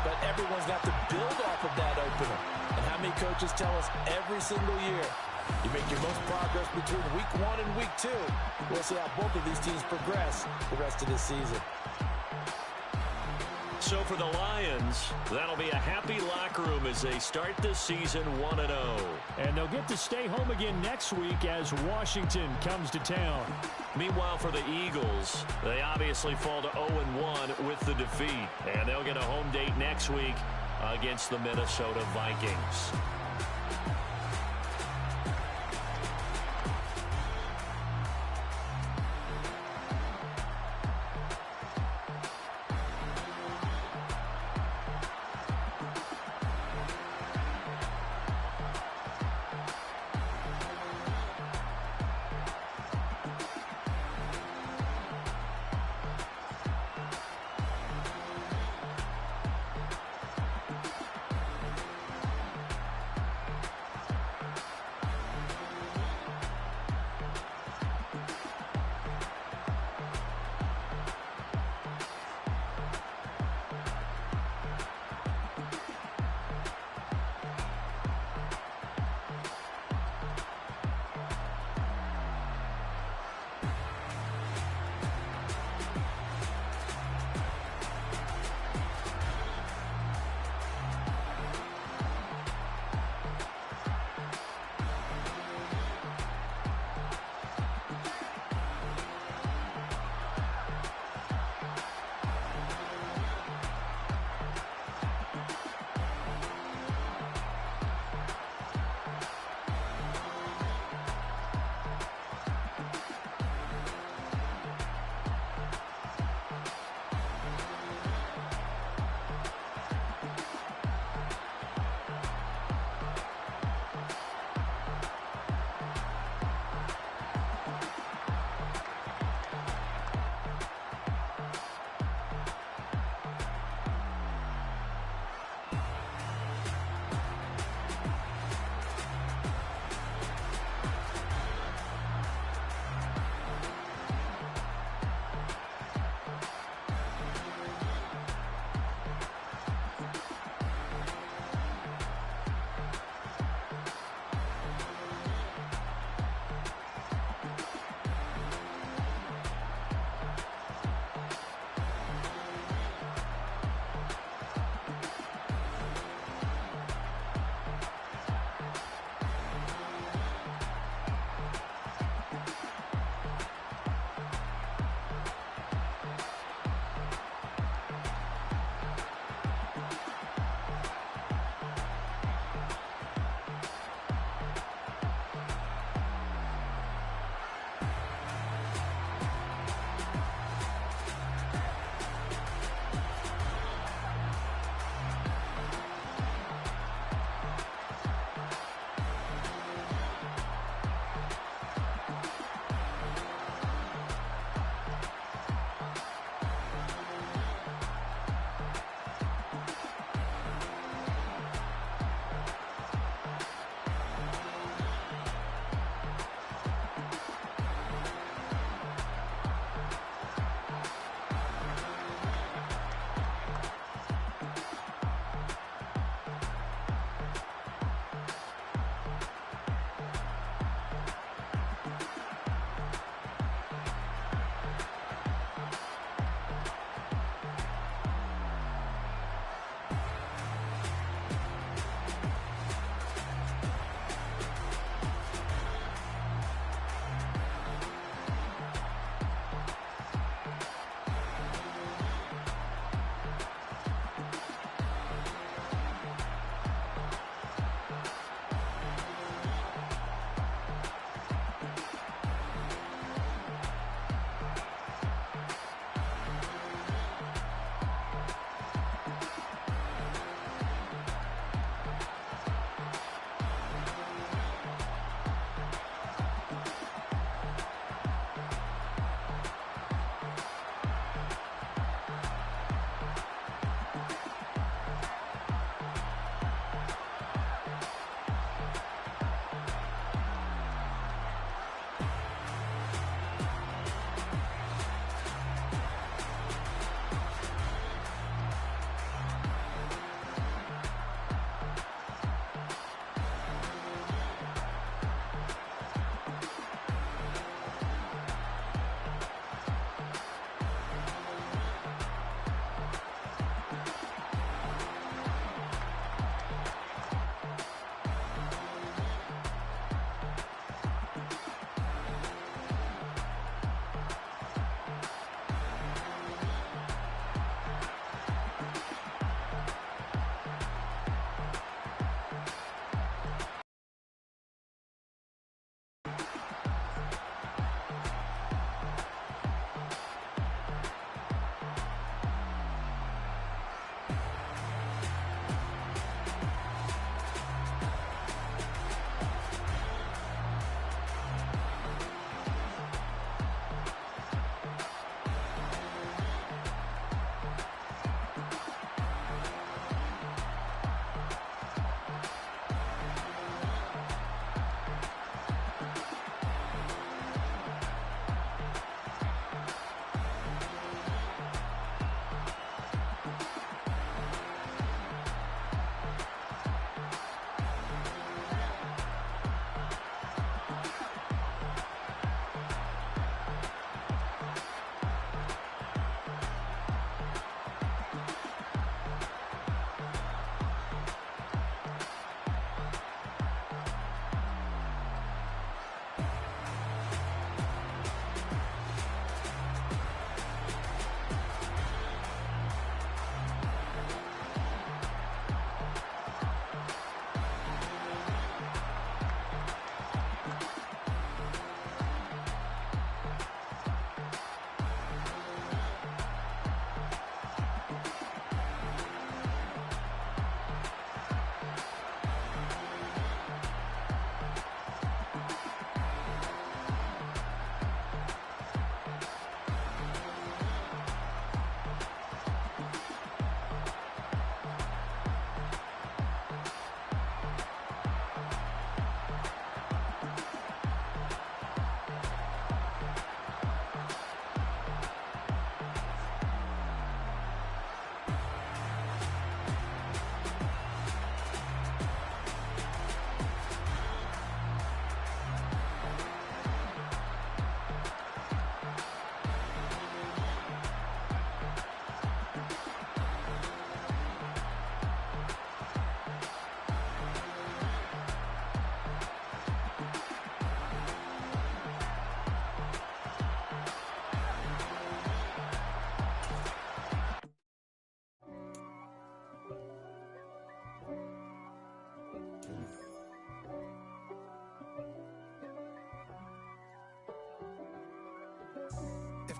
But everyone's got to build off of that opener. And how many coaches tell us every single year, you make your most progress between Week 1 and Week 2. We'll see how both of these teams progress the rest of this season. So for the Lions, that'll be a happy locker room as they start this season 1-0. And they'll get to stay home again next week as Washington comes to town. Meanwhile, for the Eagles, they obviously fall to 0-1 with the defeat. And they'll get a home date next week against the Minnesota Vikings.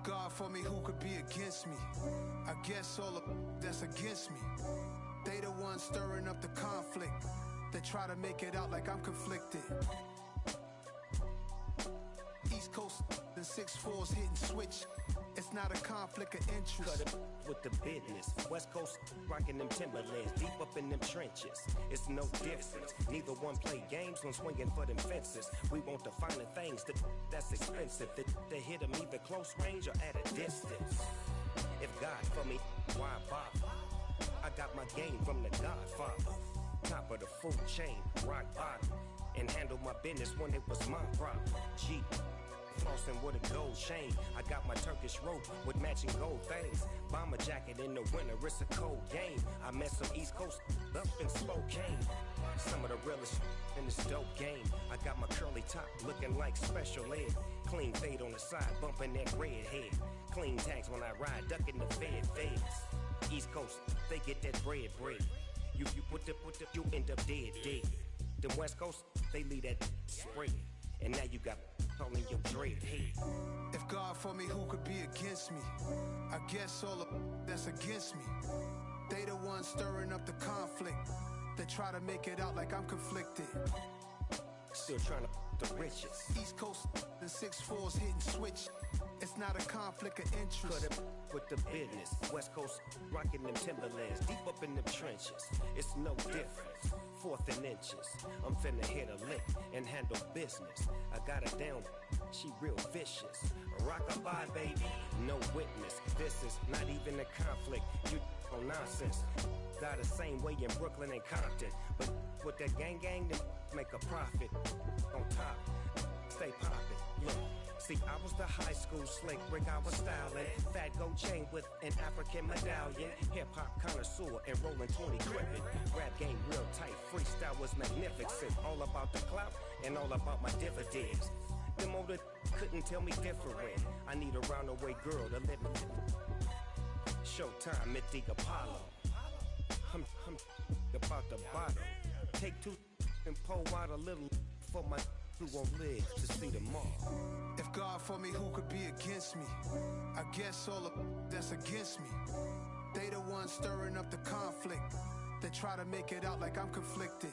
If God for me, who could be against me? I guess all of that's against me. They the ones stirring up the conflict. They try to make it out like I'm conflicted. East Coast and 6'4s hitting switch. It's not a conflict of interest. Cut it with the business. West Coast rocking them Timberlands, deep up in them trenches. It's no difference. Neither one play games when swinging for them fences. We want the finer things that's expensive. They hit them either close range or at a distance. If God for me, why bother? I got my game from the Godfather. Top of the food chain, rock bottom. And handle my business when it was my problem. G. Flossing with a gold chain. I got my Turkish rope with matching gold things. Bomber jacket in the winter, it's a cold game. I met some East Coast up in Spokane. Some of the realest in this dope game. I got my curly top looking like special ed. Clean fade on the side, bumping that red head. Clean tags when I ride, ducking the feds. East Coast, they get that bread. You put the, you end up dead. Them West Coast, they leave that spread. And now you got calling your dread head. If God for me, who could be against me? I guess all of that's against me. They the ones stirring up the conflict. They try to make it out like I'm conflicted. Still trying to the riches. East Coast and 6'4s hitting switch. It's not a conflict of interest. Cut it with the business. West Coast rocking them Timberlands, deep up in them trenches. It's no difference. 4th and inches. I'm finna hit a lick and handle business. I got her down, she real vicious. Rock-a-bye, baby, no witness. This is not even a conflict. You on nonsense. Die the same way in Brooklyn and Compton. But with that gang, then make a profit. On top, stay poppin'. Look. See, I was the high school slick Rick, I was styling. Fat gold chain with an African medallion. Hip-hop connoisseur and rolling 20 crippin'. Rap game real tight, freestyle was magnificent. All about the clout and all about my dividends. Them older couldn't tell me different. I need a roundaway girl to let me. Showtime, Mythic Apollo. I'm about the bottom. Take 2 and pour out a little for my who won't live to see tomorrow. If God for me, who could be against me? I guess all of that's against me. They the ones stirring up the conflict. They try to make it out like I'm conflicted.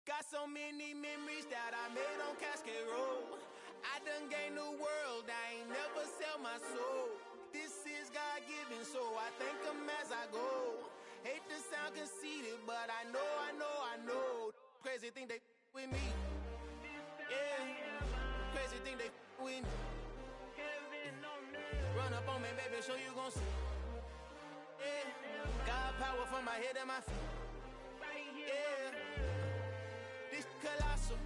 Got so many memories that I made on Cascade Road. I done gained the world, I ain't never sell my soul. This is God-given, so I thank him as I go. Hate to sound conceited, but I know. Crazy thing they with me. Yeah, crazy thing they with me. Run up on me, baby, show you gon' see. Yeah, God power from my head and my feet. Yeah, this colossal.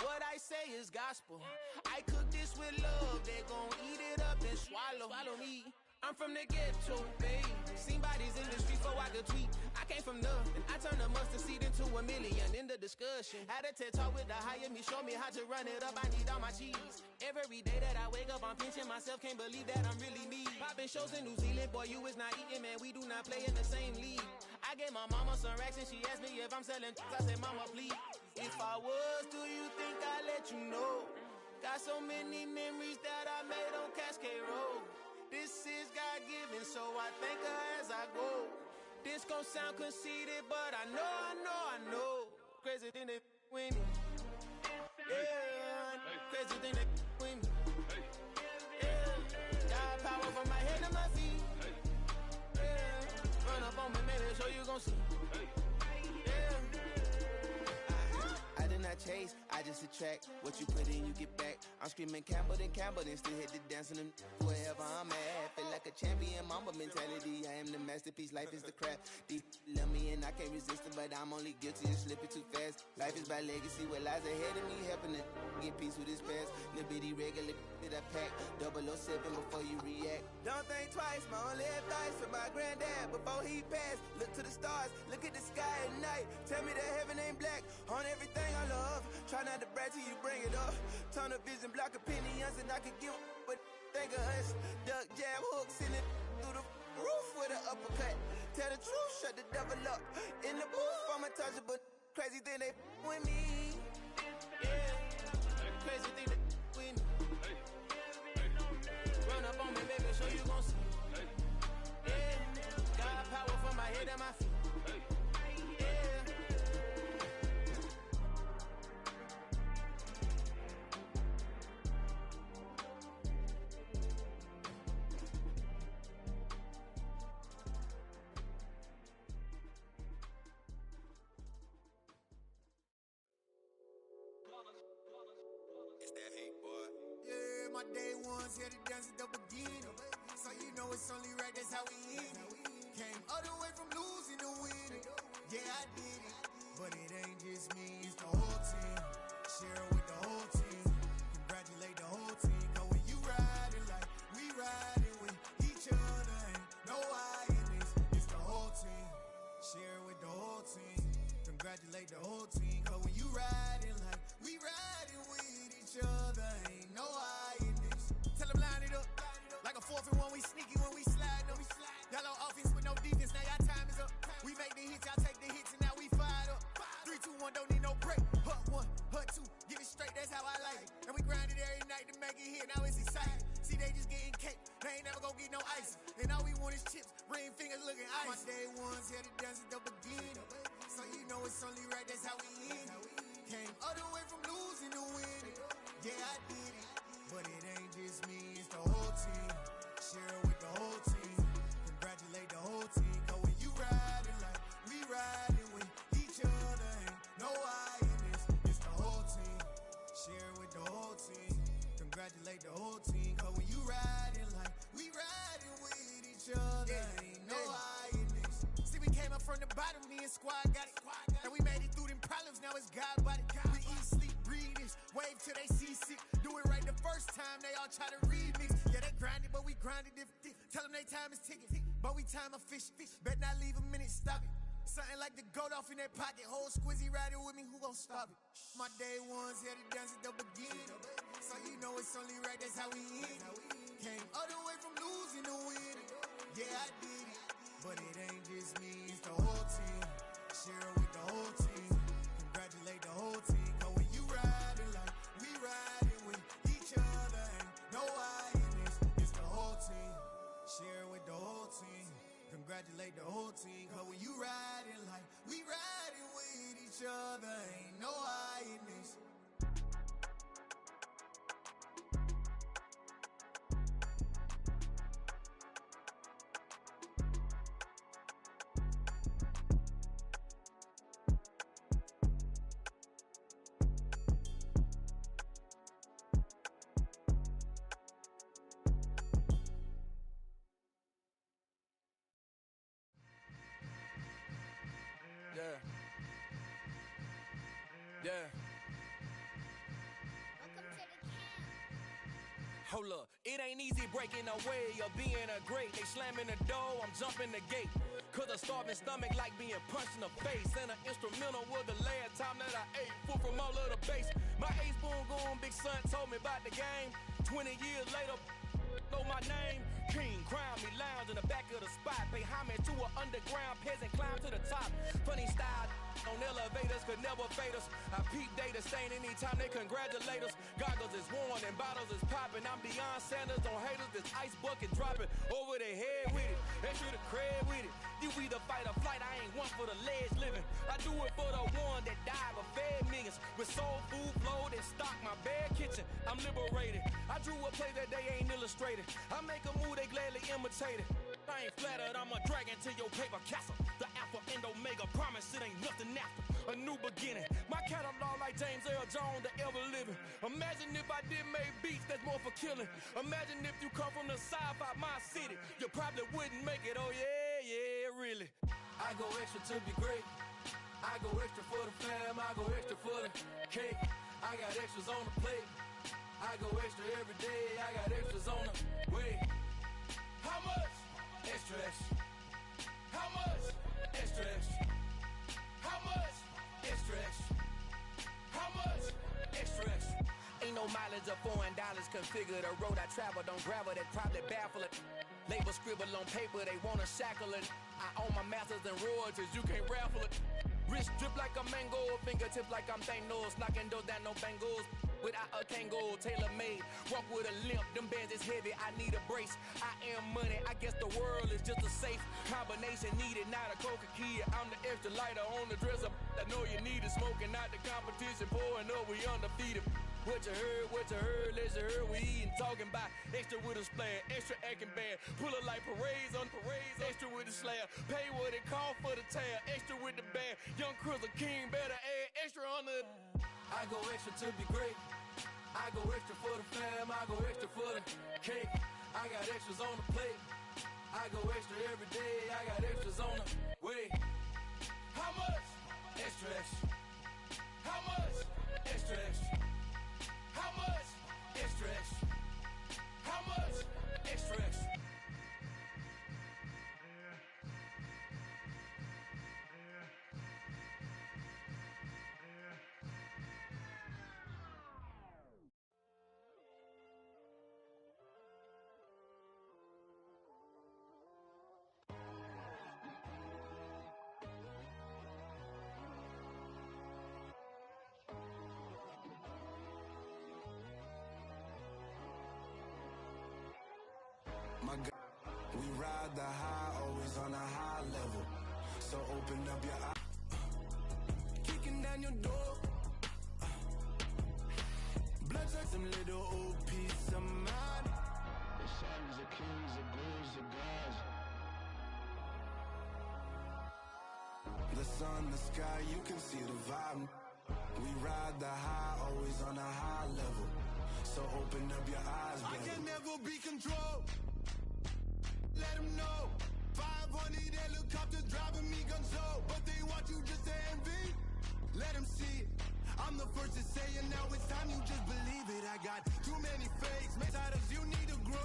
What I say is gospel. I cook this with love, they gon' eat it up and swallow. Follow me. I'm from the ghetto, babe. Seen bodies in the streets before I could tweet. I came from nothing. I turned a mustard seed into a million in the discussion. Had a TED talk with the higher me, show me how to run it up. I need all my cheese. Every day that I wake up, I'm pinching myself. Can't believe that I'm really me. Popping shows in New Zealand, boy, you is not eating, man. We do not play in the same league. I gave my mama some racks and she asked me if I'm selling. I said, mama, please. If I was, do you think I'd let you know? Got so many memories that I made on Cascade Road. This is God-given, so I thank her as I go. This gon' sound conceited, but I know. Crazy thing they with me. Yeah, crazy thing they with me. Yeah, God power from my head to my feet. Yeah, run up on me, maybe show you gon' see. Chase, I just attract what you put in, you get back. I'm screaming Campbell, then still hit the dance and wherever I'm at. Feel like a champion, mamba mentality. I am the masterpiece, life is the crap. Deep love me and I can't resist it, but I'm only guilty of slipping too fast. Life is by legacy, what lies ahead of me, helping to get peace with his past. Little bitty regular that I pack, 007 before you react. Don't think twice, my only advice for my granddad before he passed. Look to the stars, look at the sky at night. Tell me that heaven ain't black on everything I love. Try not to brag till you bring it up. Tunnel vision, block opinions, and I could give a but think of us. Duck, jab, hooks in it through the roof with an uppercut. Tell the truth, shut the devil up. In the booth, I'm untouchable. Crazy thing they with me. Yeah, crazy thing they with me. So you gon' see. Yeah, got power from my head and my feet. It's that hate, boy. Yeah, my day ones here to dance at the beginning. So you know it's only right, that's how we end it. Came all the way from losing to winning. Yeah, I did it. But it ain't just me, it's the whole team. Share it with the whole team. Congratulate the whole team. Cause when you riding like we riding with each other, ain't no I in this. It's the whole team. Share it with the whole team. Congratulate the whole team. Cause when you riding like we riding with each other, ain't no I in this. Tell them line it up. Like a 4th and 1, we sneaky when we slide them. Y'all on offense with no defense, now y'all time is up. We make the hits, y'all take the hits, and now we fired up. 3, 2, 1, don't need no break. Hut 1, hut 2, get it straight, that's how I like it. And we grind it every night to make it here, now it's exciting. See, they just getting cake, they ain't never gonna get no ice. And all we want is chips, ring fingers looking ice. My day ones here to dance at the beginning. So you know it's only right, that's how we end it. Came all the way from losing to winning. Yeah, I did it. But it ain't just me, it's the whole team. Share it with the whole team. Congratulate the whole team. Cause when you riding like we riding with each other, ain't no I in this. It's the whole team. Share it with the whole team. Congratulate the whole team. Cause when you riding like we riding with each other, ain't no I in this. See, we came up from the bottom, me and squad got it. And we made it through them problems, now it's God body. We eat, sleep, breathe this. Wave till they seasick. Do it right the first time, they all try to remix. Yeah, they grinded, but we grinded different. Tell them they time is ticking, but we time a fish. Bet not leave a minute, stop it. Something like the goat off in that pocket. Whole squizzy riding with me, who gon' stop it? My day ones here to dance at the beginning. So you know it's only right, that's how we end it. Came all the way from losing to winning. Yeah, I did it. But it ain't just me, it's the whole team. Share it with the whole team. Congratulate the whole team. Cause when you riding like we riding with each other, ain't no I in this. It's the whole team. Share it with the whole team. Congratulate the whole team. Cause when you riding like we riding with each other, ain't no I in this. Yeah. Hold up, it ain't easy breaking away or being a great. They slamming the door, I'm jumping the gate. Cause a starving stomach like being punched in the face. And an instrumental was the last time that I ate. Full from all of the bass. My ace boom goon, big son told me about the game. 20 years later, know my name. King, crown me, lounge in the back of the spot. Pay homage to an underground peasant, climb to the top. Funny style on elevators could never fade us. I peep data stain anytime they congratulate us. Goggles is worn and bottles is popping. I'm Deion Sanders on haters, this ice bucket dropping over their head with it. Extra the cred with it. You either fight or flight, I ain't one for the ledge living. I do it for the one that died but fed millions. With soul food flowed and stocked my bare kitchen. I'm liberated. I drew a play that they ain't illustrated. I make a move, they gladly imitate it. I ain't flattered, I'm a dragon to your paper castle. The Alpha and Omega, promise it ain't nothing after. A new beginning. My catalog like James Earl Jones, the ever living. Imagine if I did make beats that's more for killing. Imagine if you come from the sci-fi, my city. You probably wouldn't make it, oh yeah, really. I go extra to be great. I go extra for the fam, I go extra for the cake. I got extras on the plate. I go extra every day, I got extras on the way. How much? Extra, extra. How much? Extra, extra. How much? Extra, extra. How much? Extra, extra. Ain't no mileage of $4 configure the road I travel. Don't gravel, that probably baffle it. Label scribble on paper, they wanna shackle it. I own my masters and royalties, you can't raffle it. Wrist drip like a mango, fingertips like I'm Thanos, knocking those down, no bangles. without a Kangol, tailor-made. Walk with a limp, them bands is heavy, I need a brace. I am money, I guess the world is just a safe combination needed, not a Coca-Cola. I'm the extra lighter on the dresser. I know you need it, smoking out the competition, pouring up, we undefeated. What you heard, let's you heard, we eatin', talking about extra with a splash, extra acting bad, pull it like parades on parades, extra with the slab, pay what it cost for the tab, extra with the band, young Crizzle King, better add extra on the. I go extra to be great, I go extra for the fam, I go extra for the cake, I got extras on the plate, I go extra every day, I got extras on the way. How much? Extra, extra. How much? Extra, extra. How much? Extra, extra. How much? Extra, extra. My God, we ride the high, always on a high level. So open up your eyes. Kicking down your door. Blood sucks some little old piece of mind. The sons of kings, the ghouls, the gods. The sun, the sky, you can see the vibe. We ride the high, always on a high level. So open up your eyes, baby. I can never be controlled. Let them know 500 helicopters driving me gonzo, but they want you just to envy. Let them see it. I'm the first to say it, now it's time you just believe it. I got too many fakes, outsiders, you need to grow.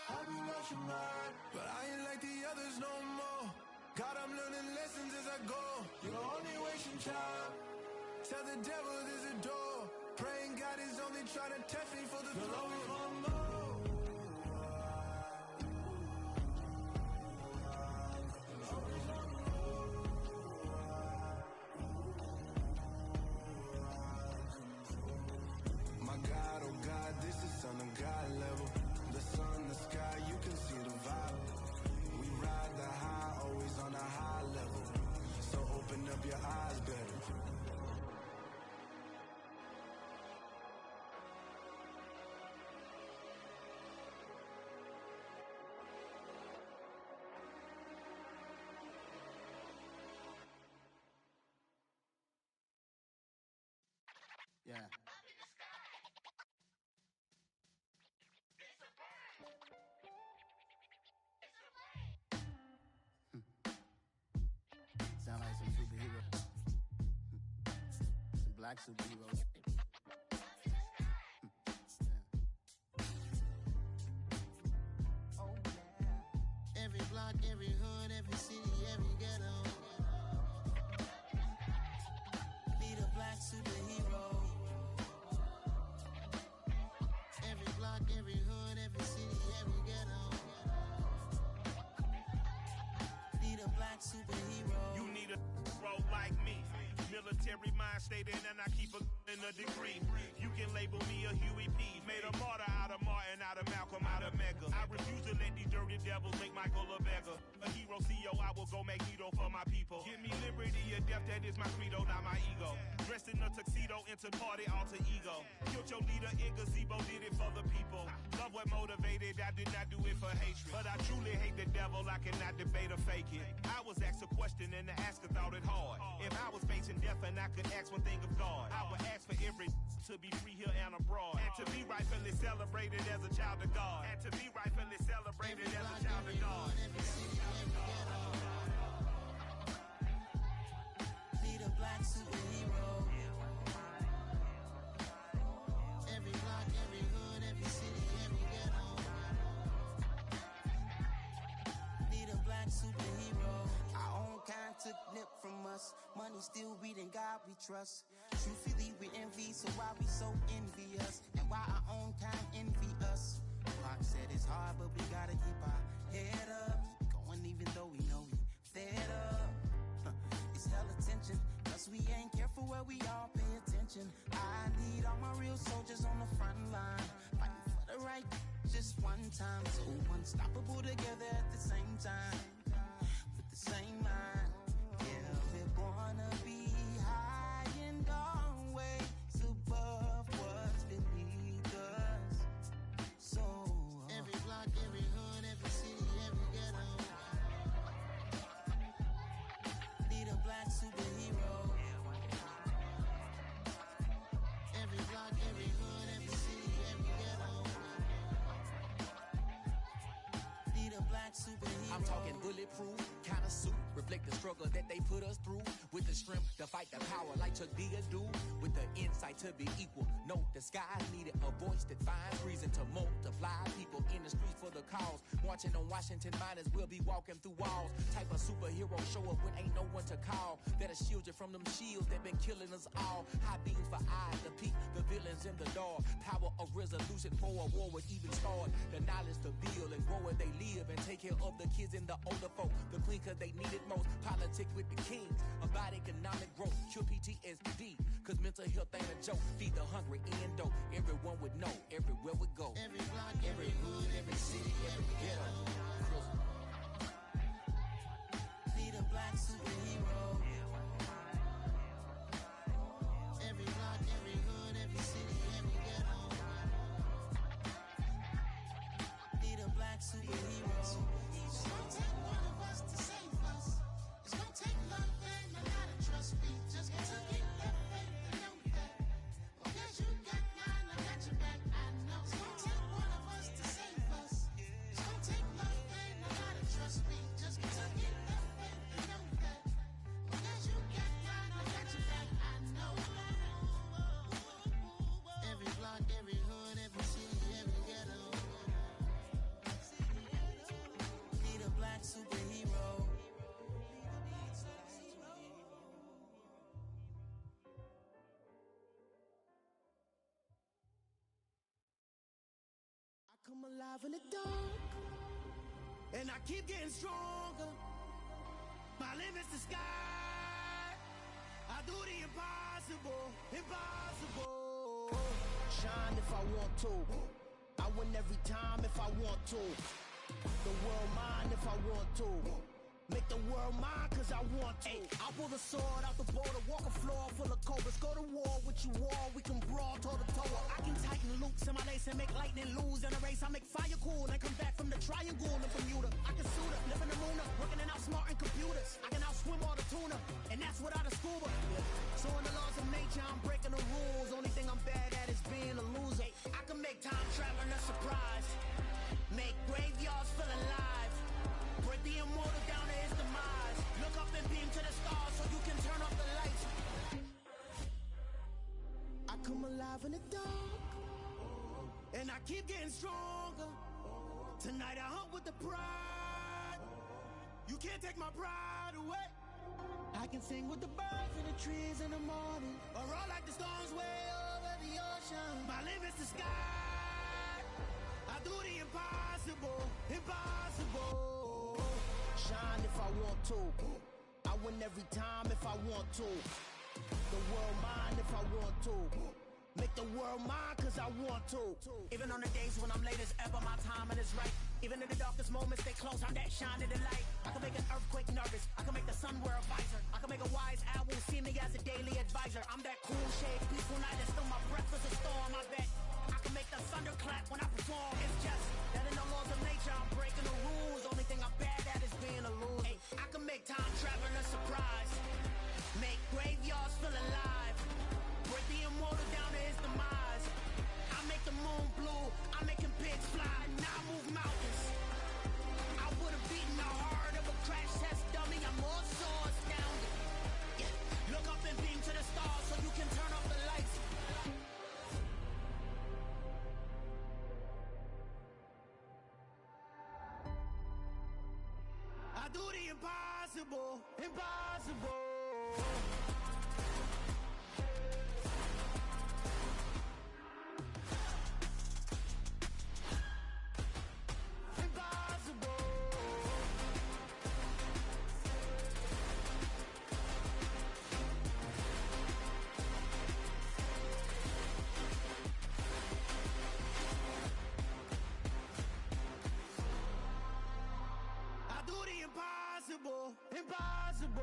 Have you lost your mind? But I ain't like the others no more. God, I'm learning lessons as I go. You're only wasting time. Tell the devil there's a door. Praying God is only trying to test me for the glory of more. On a God level, the sun, the sky, you can see the vibe. We ride the high, always on a high level. So open up your eyes, baby. Yeah. Sound like some superhero. Some black superheroes. Oh, yeah. Every block, every hood, every city, every ghetto. Need a black superhero. Every block, every hood, every city, every ghetto. Need a black superhero. You need a role like me. Military mind stated, and I keep in a degree. You can label me a Huey P. Made a martyr out of Martin, out of Malcolm, out of Mega. I refuse to let these dirty devils make Michael a beggar. A hero CEO, I will go Magneto for my people. Give me liberty or death, that is my credo, not my ego. Dressed in a tuxedo, into party, alter ego. Killed your leader, in gazebo, did it for the people. Love what motivated, I did not do it for hatred. But I truly hate the devil, I cannot debate or fake it. I was asked a question and the asker thought it hard. If I was facing death and I could ask one thing of God, I would ask for every to be free here and abroad, and to be rightfully celebrated as a child of God, and to be rightfully celebrated as a child of God. Need a black superhero. Every block, every hood, every city, every ghetto. Need a black superhero. Our own kind took nip from us. Money still reading God we trust. Truthfully we envy, so why we so envious? And why our own kind envy us? Pac said it's hard, but we gotta keep our head up. Going even though we know we fed up. It's hell attention, cause we ain't careful where we all pay attention. marching. I need all my real soldiers on the front line, fighting for the right just one time. So unstoppable together at the same time, with the same mind. Yeah, we're gonna be high and always above what's beneath us. So every block, every hood, every city, every ghetto need a black superhero. Every block, every hood, every city, every ghetto need a black superhero. I'm talking bulletproof kind of suit, reflect the struggle that they put us through, with the strength to fight the power like Chuck D do, with the insight to be equal. Note the skies needed a voice that finds reason to multiply people in the streets for the cause. Marching on Washington miners will be walking through walls. Type of superhero show up when ain't no one to call, that'll shield you from them shields that been killing us all. High beams for eyes to peek the villains in the dark. Power of resolution for a war would even start. The knowledge to build and grow where they live and take care of the kids and the older folk. The clean cause they need it most. Politics with the kings about economic growth. Cure PTSD cause mental health ain't a joke. Feed the hungry and dope. Everyone would know everywhere we go. Every block, every hood, every city, every ghetto need a black superhero. Every block, every hood, every city, every ghetto need a black superhero. It's gonna take one of us to save us. It's gonna take love and a lot of trust. We just got to get that faith and know that. Because you got mine, I got your back. I know it's gonna take one of us to save us. It's gonna take love and a lot of trust. We just got to get that faith and know that. Because you got mine, I got your back. I know. Every block, every hood, every city, every ghetto need a black superhero. I come alive in the dark, and I keep getting stronger. My limit's the sky. I do the impossible, impossible. Shine if I want to. I win every time if I want to. The world mine if I want to. Make the world mine cause I want to. Ay, I pull the sword out the border, walk a floor full of cobras. Go to war with you all, we can brawl toe to toe. I can tighten loops in my lace and make lightning lose in a race. I make fire cool and come back from the triangle in Bermuda. I can suit up, live in the moon up, working and outsmarting computers. I can outswim all the tuna, and that's without a scuba. So in the laws of nature, I'm breaking the rules. Only thing I'm bad at is being a loser. I can make time traveling a surprise, make graveyards feel alive, break the immortal down to his demise. Look up and beam to the stars so you can turn off the lights. I come alive in the dark, and I keep getting stronger. Tonight I hunt with the pride. You can't take my pride away. I can sing with the birds and the trees in the morning, or roll like the storms way over the ocean. My limit's the sky. I do the impossible, impossible. Shine if I want to. I win every time if I want to. The world mine if I want to. Make the world mine cause I want to. Even on the days when I'm late as ever, my timing is right. Even in the darkest moments, stay close, I'm that shining the light. I can make an earthquake nervous, I can make the sun wear a visor. I can make a wise owl see me as a daily advisor. I'm that cool shade, peaceful night, and still my breath is a storm. I bet I can make the thunder clap when I perform. It's just that in the laws of nature, I'm breaking the rules. Only thing I'm bad at is being a loser. Hey, I can make time traveling a surprise, make graveyards feel alive, break the immortal down to his demise. I make the moon blue, I'm making pigs fly, now I move mountains. I would've beaten the heart of a crash test dummy, I'm more so astounded. Yeah. Look up and beam to the stars so you can turn off the lights. I do the impossible, impossible. do the impossible, impossible.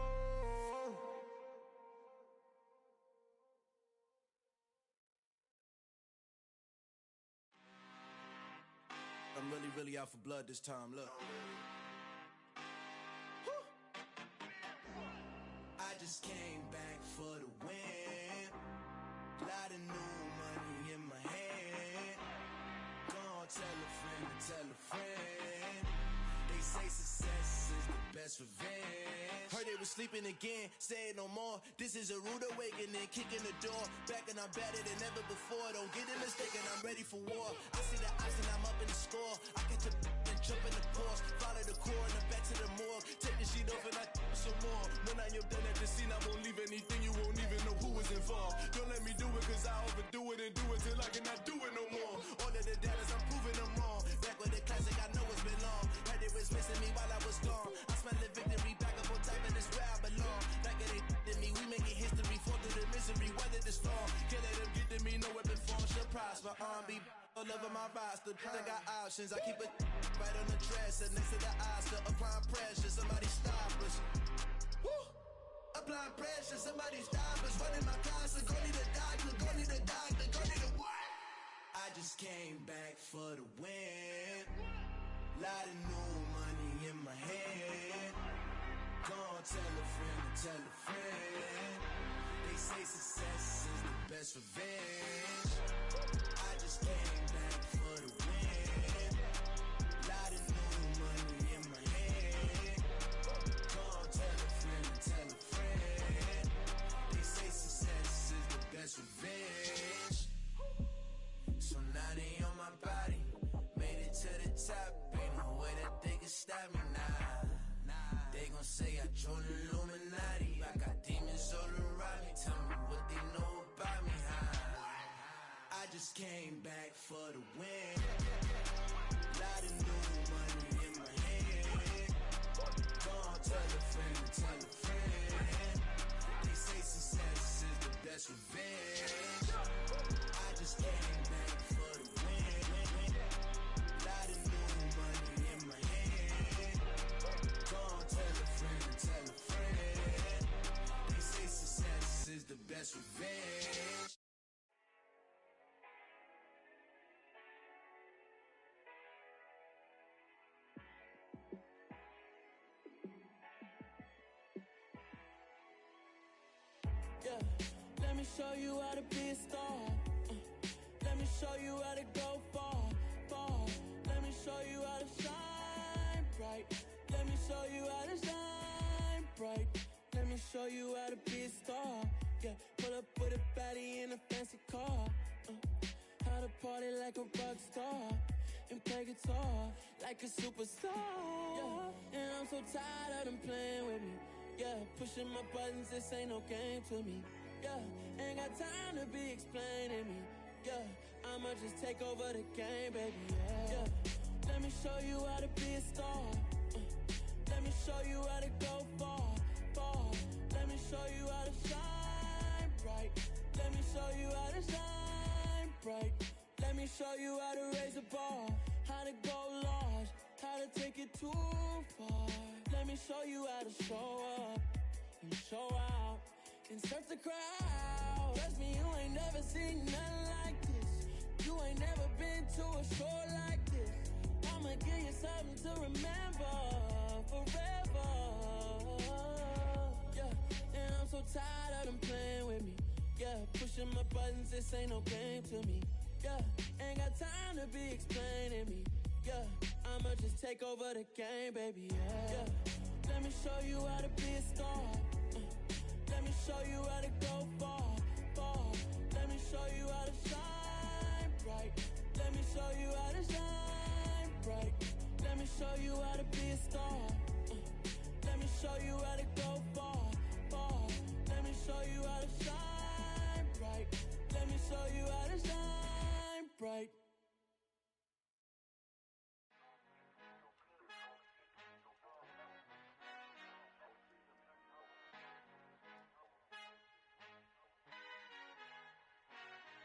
I'm really out for blood this time, look. I just came back for the win. Lot of new money in my hand. Gonna tell a friend to tell a friend. They say success is the best revenge. Heard they was sleeping again, say it no more. This is a rude awakening, kicking the door. Back and I'm better than ever before. Don't get it mistaken, I'm ready for war. I see the ice and I'm up in the score. I catch a and jump in the course. Follow the core and the back to the morgue. Take the sheet off and I some more. When I am done at the scene, I won't leave anything. You won't even know who was involved. Don't let me do it cause I overdo it and do it till I cannot do it no more. All of the doubters, I'm proving them wrong. Back with the classic, I know it's been long. Heard they was missing me while I was gone. I smell the victory, back up on top and it's where I belong. Like it ain't to me, we making history. Fall through the misery, weather the storm. Can't let them get to me, no weapon form should prosper. Be all over my roster, I got options. I keep it right on the dresser, next to the Oscar. Applying pressure, somebody stop us. Woo! Applying pressure, somebody stop us. Running my closet, go need a doctor, go need a doctor, go need a what? I just came back for the win. Lot of new money in my hand. Gonna tell a friend to tell a friend. They say success is the best revenge. I just came back for the win. Lot of new money in my hand. Gonna tell a friend to tell a friend. They say success is the best revenge. So now they on my body. Made it to the top. Ain't no way that they can stop me now. They gon' say I joined the Illuminati. I got demons all around me. Tell me what they know about me, huh? I just came back for the win. Lot of new money in my hand. Gonna tell a friend to tell a friend. They say success is the best revenge. I just came back for the win. Lot of new money in my hand. Gonna tell a friend to tell a friend. They say success is the best revenge. Yeah, let me show you how to be a star. Let me show you how to go far, far. Let me show you how to shine bright. Let me show you how to shine bright. Let me show you how to be a star. Yeah, pull up with a baddie in a fancy car. How to party like a rock star and play guitar like a superstar. Yeah, and I'm so tired of them playing with me. Yeah, pushing my buttons, this ain't no game to me. Yeah, ain't got time to be explaining me. Yeah, I'ma just take over the game, baby. Yeah, let me show you how to be a star. Let me show you how to go far, far. Let me show you how to shine bright. Let me show you how to shine bright. Let me show you how to raise a bar, how to go large, how to take it too far. Let me show you how to show up and show out and surf the crowd. Trust me, you ain't never seen nothing like this. You ain't never been to a show like this. I'ma give you something to remember forever. Yeah, and I'm so tired of them playing with me. Yeah, pushing my buttons, this ain't no game to me. Yeah, ain't got time to be explaining me. Yeah, I'ma just take over the game, baby. Yeah, let me show you how to be a star. Let me show you how to go far, far. Let me show you how to shine bright. Let me show you how to shine bright. Let me show you how to be a star. Let me show you how to go far, far. Let me show you how to shine bright. Let me show you how to shine bright.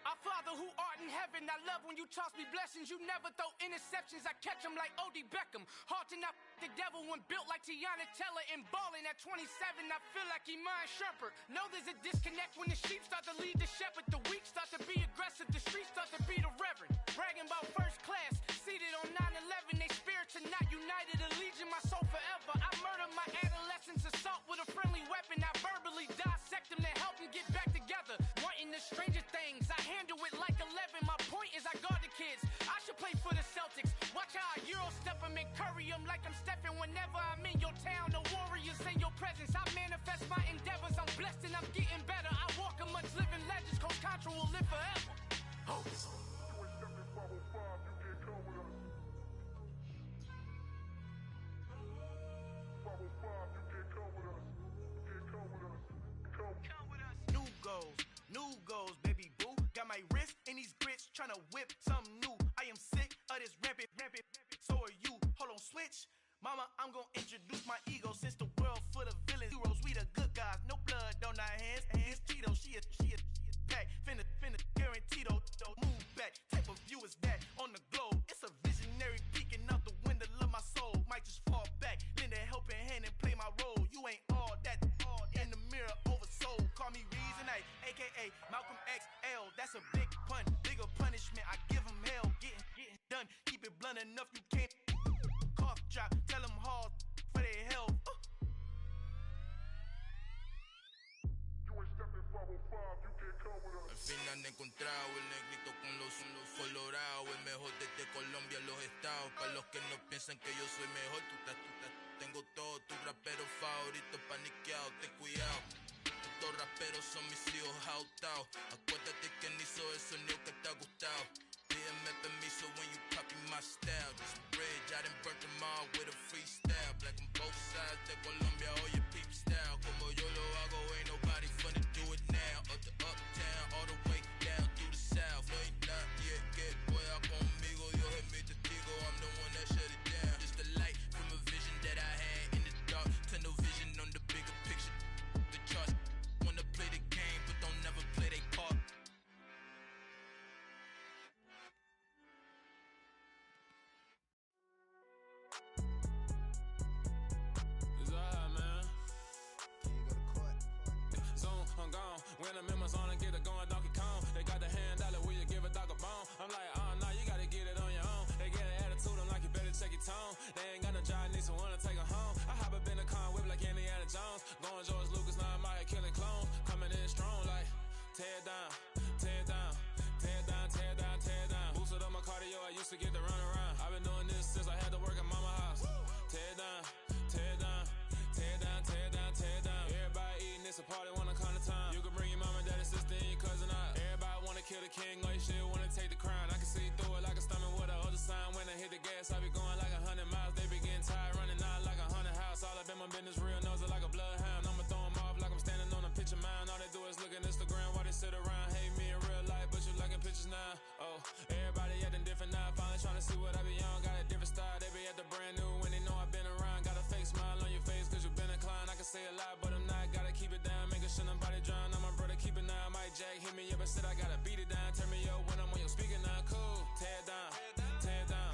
I fuck Father who art in heaven, I love when you toss me blessings. You never throw interceptions, I catch them like O.D. Beckham. Hard to not the devil when built like Tiana Teller. And balling at 27, I feel like Iman Shumpert. Know there's a disconnect when the sheep start to lead the shepherd. The weak start to be aggressive, the streets start to be the reverend. Bragging about first class, seated on 9/11. They spirits are not united, allegiance my soul forever. I murder my adolescence, assault with a friendly weapon. I verbally dissect them to help them get back together. Wanting the stranger things, I handle it like 11. My point is I guard the kids. I should play for the Celtics. Watch how I Euro step them and curry them like I'm Stephen. Whenever I'm in your town, the Warriors in your presence. I manifest my endeavors. I'm blessed and I'm getting better. I walk amongst living legends. Coach Contra will live forever. Oh. New goals, baby boo. Got my wrist in these grits, tryna whip something new. I am sick of this rampant. So are you. Hold on, switch. Mama, I'm gonna introduce my ego. Since the world full of villains, heroes, we the good guys. No blood on our hands. Hands Tito, she a pack. Finna guarantee though. Move back. Type of view is that on the globe. It's a visionary peeking out the window of my soul. Might just fall back, lend a helping hand and play my role. You ain't all that in the mirror oversold. Call me Reason A, aka Malcolm XL. That's a big pun, bigger punishment. I give him hell, getting done. Keep it blunt enough, you can't cough drop. Tell them hard for their health. Al fin han encontrado el negrito con los colorados, el mejor desde Colombia, los estados. Para los que no piensan que yo soy mejor, tengo todo, tus raperos favoritos paniqueados, ten cuidado. Estos raperos son mis hijos jautados. Acuérdate que ni hizo el sonido que te ha gustado. Pídeme permiso when you copy my style. This bridge, I done burnt them all with a freestyle. Black on both sides de Colombia, oye peep style. Como yo lo hago, ain't nobody finna do it now. Up to uptown, all the way down through the south. No ain't not yet, que pueda conmigo. Dios es mi testigo, I'm the one that shut it down. Just the light from a vision that I had in the dark. Tunnel vision on the bigger picture. The charts wanna play the game, but don't never play their part. I'm gone. When I'm in my zone and get it going, Donkey Kong. They got the hand dollar, will you give a dog a bone? I'm like, oh no, you gotta get it on your own. They get an attitude, I'm like, you better check your tone. They ain't got no job, need someone to take her home. I hop up in the car, whip like Indiana Jones. Going George Lucas, now I'm out here killing clones. Coming in strong like, tear down, tear down, tear down, tear down, tear down. Boosted up my cardio, I used to get to run around. I've been doing this since I had to work at mama house. Tear down, tear down, tear down, tear down, tear down. Everybody eating, it's a party, wanna come to time. You can bring your mama, daddy, sister, and your cousin out. Everybody wanna kill the king, or you shit wanna take the crown. I can see through it like a stomach with a other sign. When I hit the gas, I be going like 100 miles. They be getting tired, running out like 100 house. All up in my business, real nose it like a bloodhound. I'ma throw 'em off like I'm standing on a picture mound. All they do is look at Instagram while they sit around. Hate me in real life, but you liking pictures now. Oh, everybody acting different now. Finally trying to see what I be on. Got a different style, they be at the brand new when they know I've been around. Got a fake smile on your face cause you been inclined. I can say a lot, but I'm not. Gotta keep it down, making sure nobody drown. I'm my brother, keep it now. Mike Jack hit me up and said I gotta beat it down. Turn me up when I'm on your speaker now. Cool, tear down, tear down,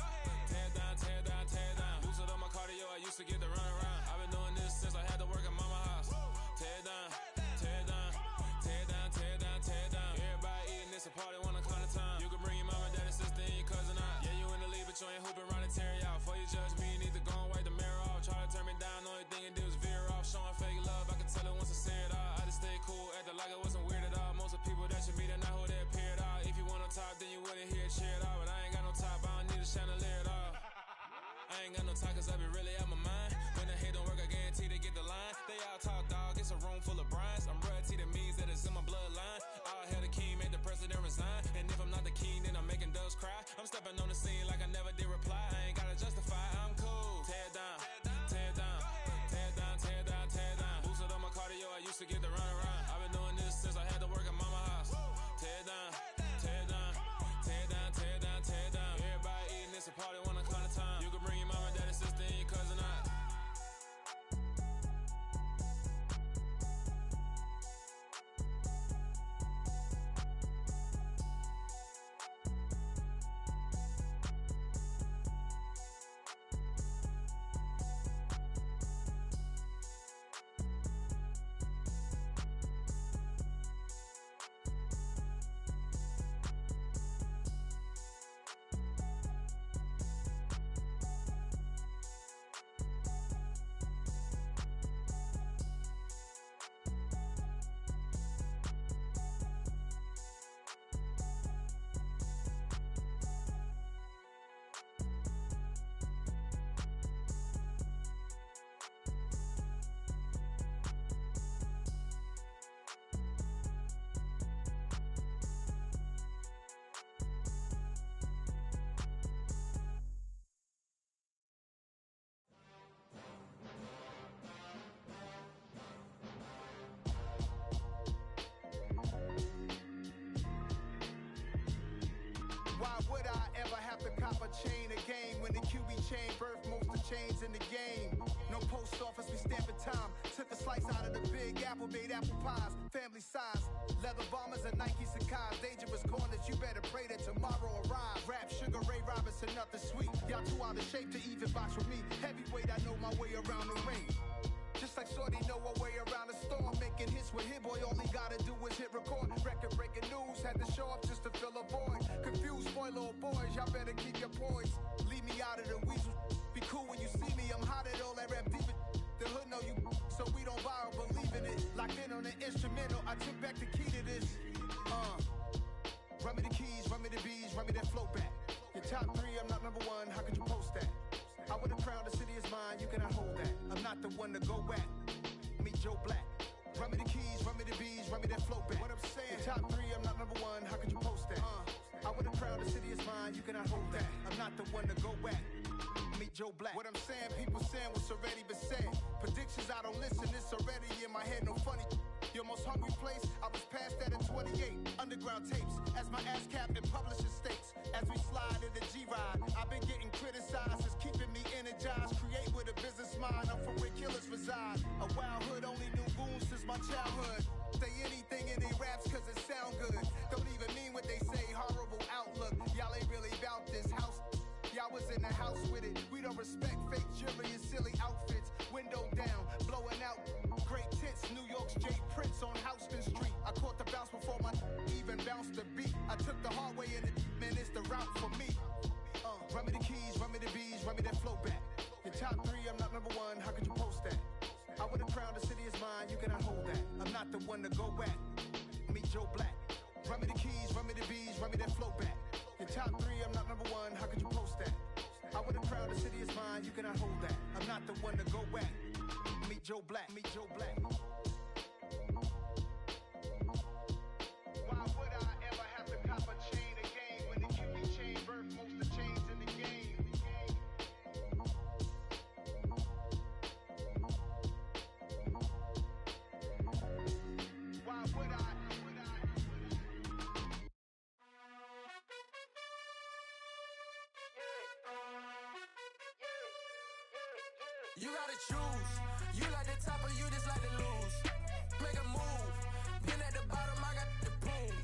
tear down, tear down, tear down. Boosted up my cardio, I used to get to run around. I've been doing this since I had to work at mama house. Tear down, tear down, tear down, tear down, tear down. Everybody eating, it's a party, wanna come to time. You can bring your mama, daddy, sister, and your cousin out. Yeah, you in the lead, but you ain't hooping around and tear you out. Before you judge me, you need to go and wipe the mirror off. Try to turn me down, only thing you do is veer off. Showing fake love, I can tell it once I see it all. I just stay cool, acting like it wasn't weird at all. Most of the people that you meet are not who they appear at all. If you want on top, then you wouldn't hear it cheer at all. But I ain't got no top, I don't need a chandelier at all. I ain't got no time cause I be really out my mind. When the hate don't work, I guarantee they get the line. They all talk dog, it's a room full of brinds. I'm royalty, that means that it's in my bloodline. All hail the king, made the president resign. And if I'm not the king, then I'm making doves cry. I'm stepping on the scene like I never did reply. I ain't gotta justify, I'm cool. Tear down, tear down, tear down, tear down, tear down. Boosted up my cardio, I used to get to run around. I've been doing this since I had to work at mama house. Tear down, tear down, tear down, tear down, tear down. Everybody eating, it's a party, wanna come to time. You can bring your mama, daddy, sister, and your cousin chain, birth most of chains in the game. No post office, we stamping time. Took a slice out of the big apple, made apple pies. Family size, leather bombers and Nike Sacai's. Dangerous corners, you better pray that tomorrow arrives. Rap, Sugar Ray Robinson, nothing sweet. Y'all too out of shape to even box with me. Heavyweight, I know my way around the ring. Just like Shorty know her way around the storm. Making hits with Hit Boy, all he gotta do is hit record. Record breaking news, had to show up just to fill a void. Confused boy, little boys, y'all better keep your poise. Leave me out of the weasel. Be cool when you see me, I'm hot at all that rap deep. The hood know you, so we don't borrow, believe in it. Locked in on the instrumental, I took back the key to this. Run me the keys, run me the bees, run me that flow back. Your top 3, I'm not number 1, how could you post that? I would've crowned the city is mine, you cannot hold that. I'm not the one to go at. Meet Joe Black. Run me the keys, run me the bees, run me that flow back. What I'm saying, your top 3, I'm not number 1, how could you post that? I would've crowned the city is mine, you cannot hold that. I'm not the one to go at. Meet Joe Black. What I'm saying, people saying what's already been said. Predictions, I don't listen, it's already in my head, no funny. Your most hungry place, I was past that in 28. Underground tapes, as my ass cap in publishing states. As we slide in the G-Ride, I've been getting criticized, it's keeping me energized. Create with a business mind, I'm from where killers reside. A wild hood, only knew goons since my childhood. Say anything in they raps cause it sound good. Don't even mean what they say, horrible outlook. Y'all ain't really about this house. Y'all was in the house with it. We don't respect fake jewelry and silly outfits. Window down, blowing out great tits. New York's Jay Prince on Houston Street. I caught the bounce before my even bounced the beat. I took the hard way in it, man, it's the route for me. Run me the keys, run me the bees, run me that flow back. Your top 3, I'm not number 1, how could you post that? I would've crowned the city is mine, you cannot hold that. I'm not the one to go at. Meet Joe Black. Run me the keys, run me the bees, run me that flow back. Your top 3, I'm not number 1, how could you post that? I would've crowned the city is mine, you cannot hold that. I'm not the one to go at. Meet Joe Black, meet Joe Black. Why would I ever have to cop a chain again when the QB chain birth most of chains in the game? Why would I? You gotta choose. You like the top or you just like to lose. Make a move. Been at the bottom, I got the proof.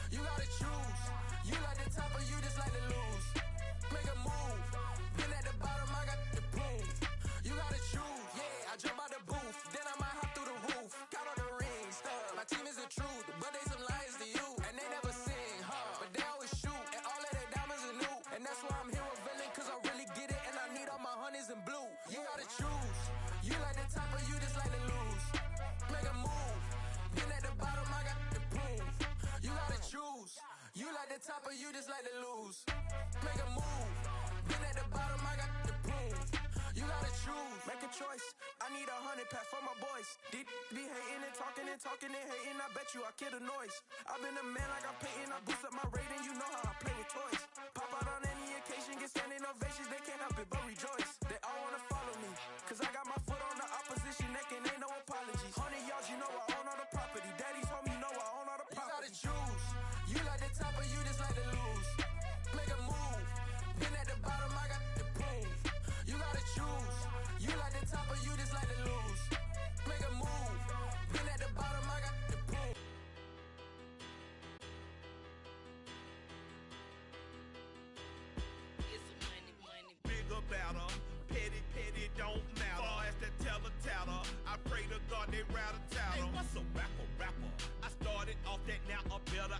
You gotta choose. You like the top or you just like to lose. Make a move. Been at the bottom, I got the proof. You gotta choose. Yeah, I jump out the booth, then I might hop through the roof. Count on the rings, my team is the truth, but they some liars to you, and they never sing, but they always shoot, and all of their diamonds are new, and that's why I'm here with villain, cause I really get it, and I need all my honeys in blue. You gotta choose. You like the top or you just like to lose. Make a move. Been at the bottom, I got the proof. You gotta choose. You like the top or you just like to lose. Make a move. Been at the bottom, I got the proof. You gotta choose. Make a choice. I need 100 pack for my boys. Deep be hating and talking and hating. I bet you I kill the noise. I've been a man like I'm painting. I boost up my rating. You know how I play with toys. Pop out on any occasion, get standing ovations. They can't help it but rejoice. They all wanna follow me, cause I got my foot on the opposition neck and ain't no apologies. 100 yards, you know I own all the property. Daddy's home, you know I own all the property. You gotta choose. You like the top or you just like to lose. Make a move. Been at the bottom, I got the proof. You gotta choose. You like the top or you just like to lose. Make a move. Been at the bottom, I got the proof. Big about her, petty, don't matter. Far as that teller, I pray to God they rattle tattle. Hey, what's a rapper? I started off that, now a better